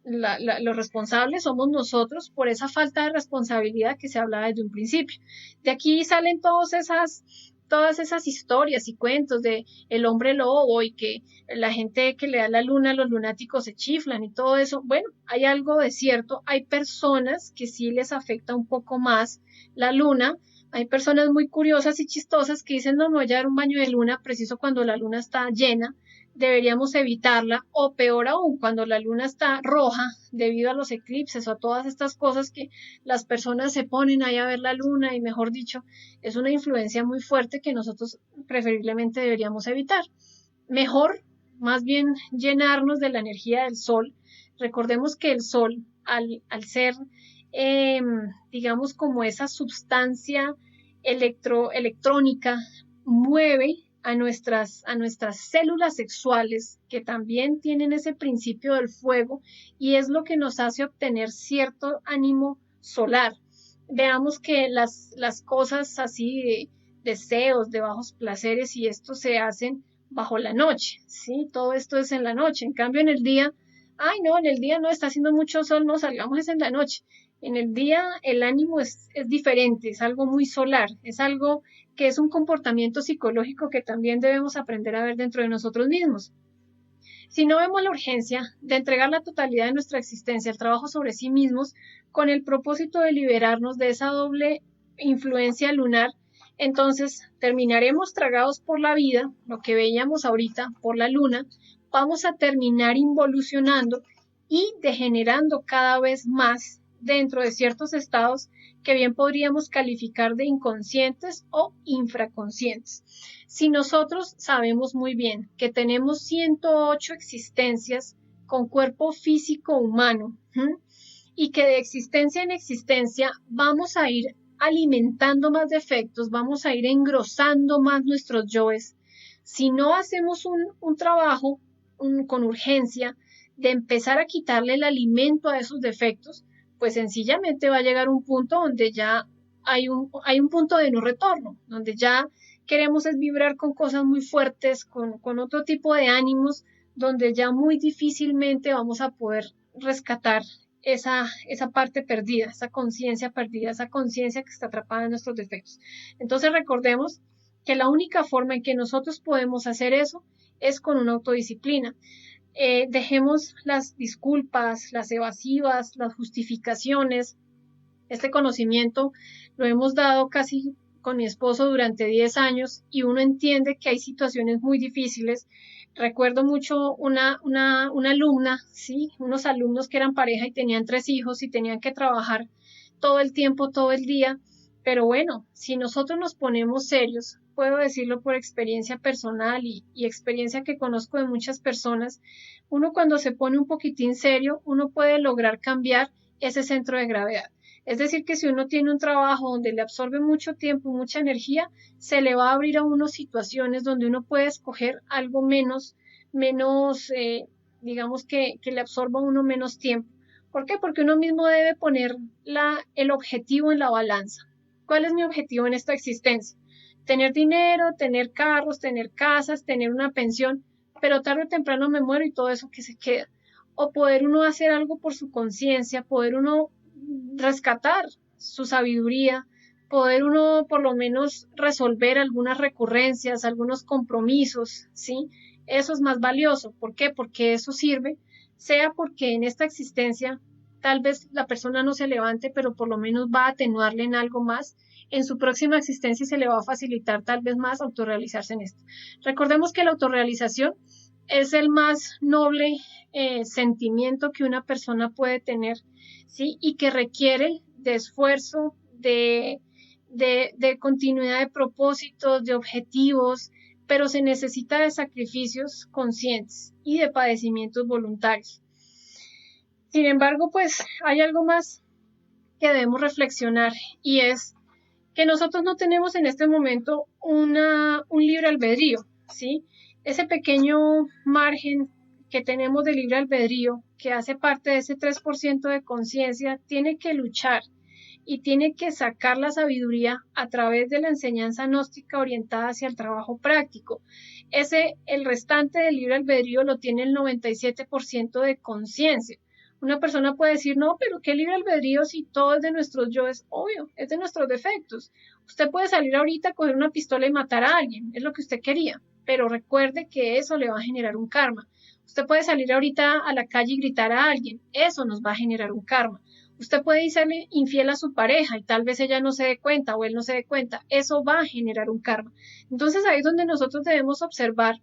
Los responsables somos nosotros por esa falta de responsabilidad que se hablaba desde un principio. De aquí salen todas esas historias y cuentos de el hombre lobo y que la gente que le da la luna, los lunáticos se chiflan y todo eso. Bueno, hay algo de cierto. Hay personas que sí les afecta un poco más la luna. Hay personas muy curiosas y chistosas que dicen, no, me voy a dar un baño de luna preciso cuando la luna está llena. Deberíamos evitarla, o peor aún, cuando la luna está roja debido a los eclipses o a todas estas cosas que las personas se ponen ahí a ver la luna y mejor dicho, es una influencia muy fuerte que nosotros preferiblemente deberíamos evitar. Mejor, más bien, llenarnos de la energía del sol. Recordemos que el sol, al ser, digamos, como esa sustancia electrónica, mueve a nuestras células sexuales que también tienen ese principio del fuego y es lo que nos hace obtener cierto ánimo solar. Veamos que las cosas así de deseos, de bajos placeres y esto se hacen bajo la noche, ¿sí? Todo esto es en la noche. En cambio, en el día, no, en el día no está haciendo mucho sol, no salgamos, es en la noche. En el día el ánimo es diferente, es algo muy solar, es algo que es un comportamiento psicológico que también debemos aprender a ver dentro de nosotros mismos. Si no vemos la urgencia de entregar la totalidad de nuestra existencia al trabajo sobre sí mismos con el propósito de liberarnos de esa doble influencia lunar, entonces terminaremos tragados por la vida, lo que veíamos ahorita, por la luna, vamos a terminar involucionando y degenerando cada vez más dentro de ciertos estados que bien podríamos calificar de inconscientes o infraconscientes. Si nosotros sabemos muy bien que tenemos 108 existencias con cuerpo físico humano, y que de existencia en existencia vamos a ir alimentando más defectos, vamos a ir engrosando más nuestros yoes, si no hacemos un trabajo con urgencia de empezar a quitarle el alimento a esos defectos, pues sencillamente va a llegar un punto donde ya hay un punto de no retorno, donde ya queremos es vibrar con cosas muy fuertes, con otro tipo de ánimos, donde ya muy difícilmente vamos a poder rescatar esa parte perdida, esa conciencia perdida, esa conciencia que está atrapada en nuestros defectos. Entonces recordemos que la única forma en que nosotros podemos hacer eso es con una autodisciplina. Dejemos las disculpas, las evasivas, las justificaciones. Este conocimiento lo hemos dado casi con mi esposo durante 10 años y uno entiende que hay situaciones muy difíciles. Recuerdo mucho una alumna, ¿sí? Unos alumnos que eran pareja y tenían 3 hijos y tenían que trabajar todo el tiempo, todo el día. Pero bueno, si nosotros nos ponemos serios, puedo decirlo por experiencia personal y experiencia que conozco de muchas personas, uno cuando se pone un poquitín serio, uno puede lograr cambiar ese centro de gravedad. Es decir, que si uno tiene un trabajo donde le absorbe mucho tiempo, mucha energía, se le va a abrir a uno situaciones donde uno puede escoger algo menos, digamos que le absorba a uno menos tiempo. ¿Por qué? Porque uno mismo debe poner el objetivo en la balanza. ¿Cuál es mi objetivo en esta existencia? Tener dinero, tener carros, tener casas, tener una pensión, pero tarde o temprano me muero y todo eso que se queda. O poder uno hacer algo por su conciencia, poder uno rescatar su sabiduría, poder uno por lo menos resolver algunas recurrencias, algunos compromisos, ¿sí? Eso es más valioso. ¿Por qué? Porque eso sirve, sea porque en esta existencia tal vez la persona no se levante, pero por lo menos va a atenuarle en algo más. En su próxima existencia se le va a facilitar tal vez más autorrealizarse en esto. Recordemos que la autorrealización es el más noble sentimiento que una persona puede tener, ¿sí? Y que requiere de esfuerzo, de continuidad de propósitos, de objetivos, pero se necesita de sacrificios conscientes y de padecimientos voluntarios. Sin embargo, pues hay algo más que debemos reflexionar y es que nosotros no tenemos en este momento un libre albedrío, ¿sí? Ese pequeño margen que tenemos de libre albedrío, que hace parte de ese 3% de conciencia, tiene que luchar y tiene que sacar la sabiduría a través de la enseñanza gnóstica orientada hacia el trabajo práctico. El restante del libre albedrío lo tiene el 97% de conciencia. Una persona puede decir, no, pero ¿qué libre albedrío si todo es de nuestros yo? Es obvio, es de nuestros defectos. Usted puede salir ahorita, coger una pistola y matar a alguien, es lo que usted quería, pero recuerde que eso le va a generar un karma. Usted puede salir ahorita a la calle y gritar a alguien, eso nos va a generar un karma. Usted puede serle infiel a su pareja y tal vez ella no se dé cuenta o él no se dé cuenta, eso va a generar un karma. Entonces ahí es donde nosotros debemos observar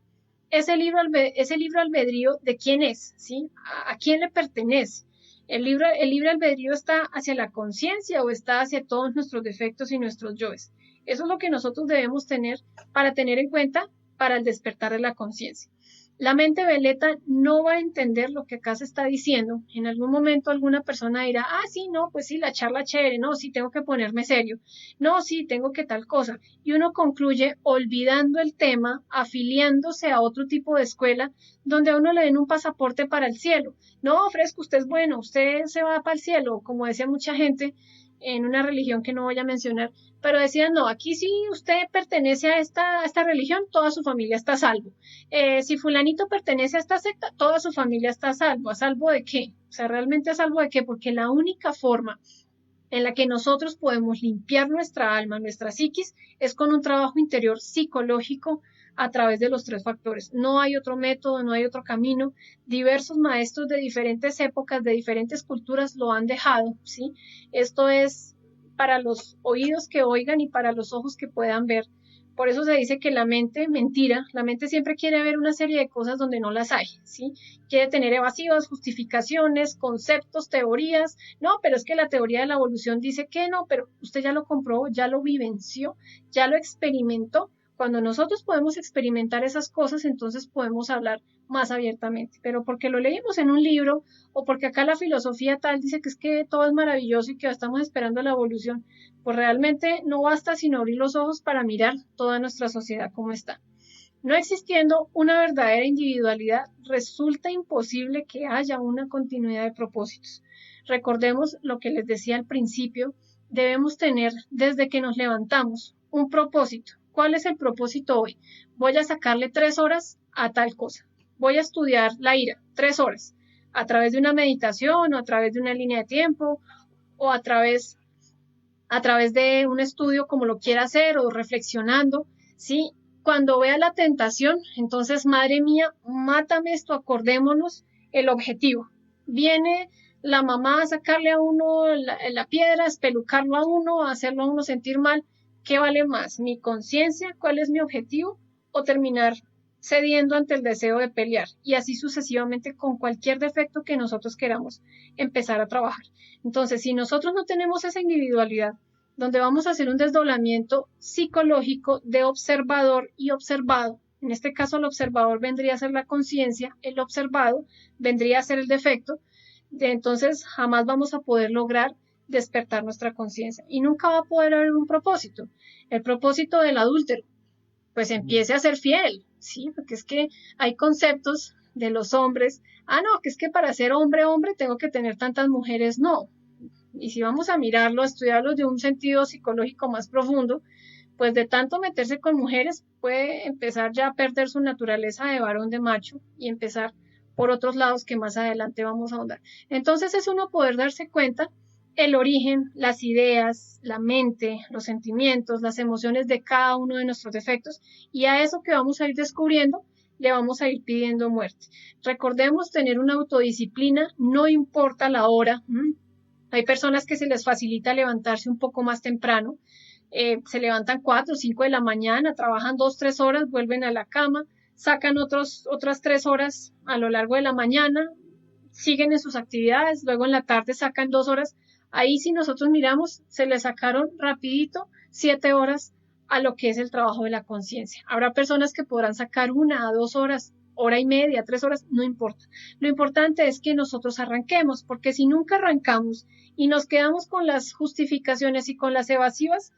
ese libro albedrío de quién es, ¿sí? ¿A quién le pertenece? El libre albedrío está hacia la conciencia o está hacia todos nuestros defectos y nuestros yoes. Eso es lo que nosotros debemos tener para tener en cuenta para el despertar de la conciencia. La mente veleta no va a entender lo que acá se está diciendo. En algún momento alguna persona dirá, sí, no, pues sí, la charla chévere, no, sí, tengo que ponerme serio, no, sí, tengo que tal cosa. Y uno concluye olvidando el tema, afiliándose a otro tipo de escuela donde a uno le den un pasaporte para el cielo. No, Fresco, usted es bueno, usted se va para el cielo, como decía mucha gente en una religión que no voy a mencionar, pero decían, no, aquí sí usted pertenece a esta religión, toda su familia está a salvo. Si fulanito pertenece a esta secta, toda su familia está a salvo. ¿A salvo de qué? O sea, ¿realmente a salvo de qué? Porque la única forma en la que nosotros podemos limpiar nuestra alma, nuestra psiquis, es con un trabajo interior psicológico a través de los 3 factores. No hay otro método, no hay otro camino. Diversos maestros de diferentes épocas, de diferentes culturas lo han dejado, ¿sí? Esto es para los oídos que oigan y para los ojos que puedan ver. Por eso se dice que la mente, mentira, la mente siempre quiere ver una serie de cosas donde no las hay, ¿sí? Quiere tener evasivas, justificaciones, conceptos, teorías. No, pero es que la teoría de la evolución dice que no, pero usted ya lo comprobó, ya lo vivenció, ya lo experimentó. Cuando nosotros podemos experimentar esas cosas, entonces podemos hablar más abiertamente. Pero porque lo leímos en un libro o porque acá la filosofía tal dice que es que todo es maravilloso y que estamos esperando la evolución, pues realmente no basta sino abrir los ojos para mirar toda nuestra sociedad como está. No existiendo una verdadera individualidad, resulta imposible que haya una continuidad de propósitos. Recordemos lo que les decía al principio, debemos tener desde que nos levantamos un propósito. ¿Cuál es el propósito hoy? Voy a sacarle 3 horas a tal cosa. Voy a estudiar la ira, 3 horas, a través de una meditación o a través de una línea de tiempo o a través de un estudio como lo quiera hacer o reflexionando, ¿sí? Cuando vea la tentación, entonces, madre mía, mátame esto, acordémonos el objetivo. Viene la mamá a sacarle a uno la piedra, a espelucarlo a uno, a hacerlo a uno sentir mal. ¿Qué vale más? ¿Mi conciencia? ¿Cuál es mi objetivo? ¿O terminar cediendo ante el deseo de pelear y así sucesivamente con cualquier defecto que nosotros queramos empezar a trabajar. Entonces, si nosotros no tenemos esa individualidad, donde vamos a hacer un desdoblamiento psicológico de observador y observado, en este caso el observador vendría a ser la conciencia, el observado vendría a ser el defecto, entonces jamás vamos a poder lograr despertar nuestra conciencia y nunca va a poder haber un propósito. El propósito del adúltero, pues empiece a ser fiel, ¿sí? Porque es que hay conceptos de los hombres, no, que es que para ser hombre, hombre, tengo que tener tantas mujeres, no. Y si vamos a mirarlo, a estudiarlo de un sentido psicológico más profundo, pues de tanto meterse con mujeres puede empezar ya a perder su naturaleza de varón, de macho, y empezar por otros lados que más adelante vamos a ahondar. Entonces es uno poder darse cuenta el origen, las ideas, la mente, los sentimientos, las emociones de cada uno de nuestros defectos, y a eso que vamos a ir descubriendo le vamos a ir pidiendo muerte. Recordemos tener una autodisciplina, no importa la hora. Hay personas que se les facilita levantarse un poco más temprano, se levantan 4 o 5 de la mañana, trabajan 2, 3 horas, vuelven a la cama, sacan otras 3 horas a lo largo de la mañana, siguen en sus actividades, luego en la tarde sacan 2 horas. Ahí si nosotros miramos, se le sacaron rapidito 7 horas a lo que es el trabajo de la conciencia. Habrá personas que podrán sacar 1 a 2 horas, hora y media, 3 horas, no importa. Lo importante es que nosotros arranquemos, porque si nunca arrancamos y nos quedamos con las justificaciones y con las evasivas,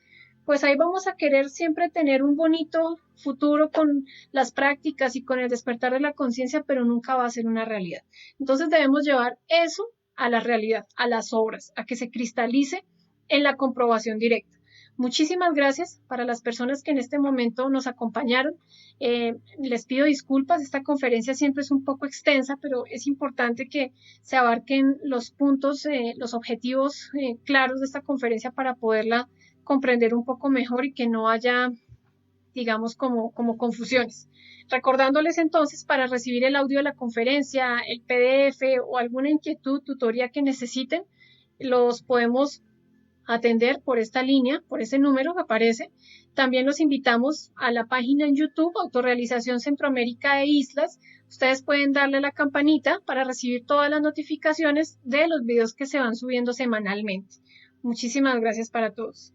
pues ahí vamos a querer siempre tener un bonito futuro con las prácticas y con el despertar de la conciencia, pero nunca va a ser una realidad. Entonces debemos llevar eso a la realidad, a las obras, a que se cristalice en la comprobación directa. Muchísimas gracias para las personas que en este momento nos acompañaron. Les pido disculpas, esta conferencia siempre es un poco extensa, pero es importante que se abarquen los puntos, los objetivos claros de esta conferencia para poderla comprender un poco mejor y que no haya, digamos, como confusiones. Recordándoles entonces, para recibir el audio de la conferencia, el PDF o alguna inquietud, tutoría que necesiten, los podemos atender por esta línea, por ese número que aparece. También los invitamos a la página en YouTube, Autorrealización Centroamérica e Islas. Ustedes pueden darle a la campanita para recibir todas las notificaciones de los videos que se van subiendo semanalmente. Muchísimas gracias para todos.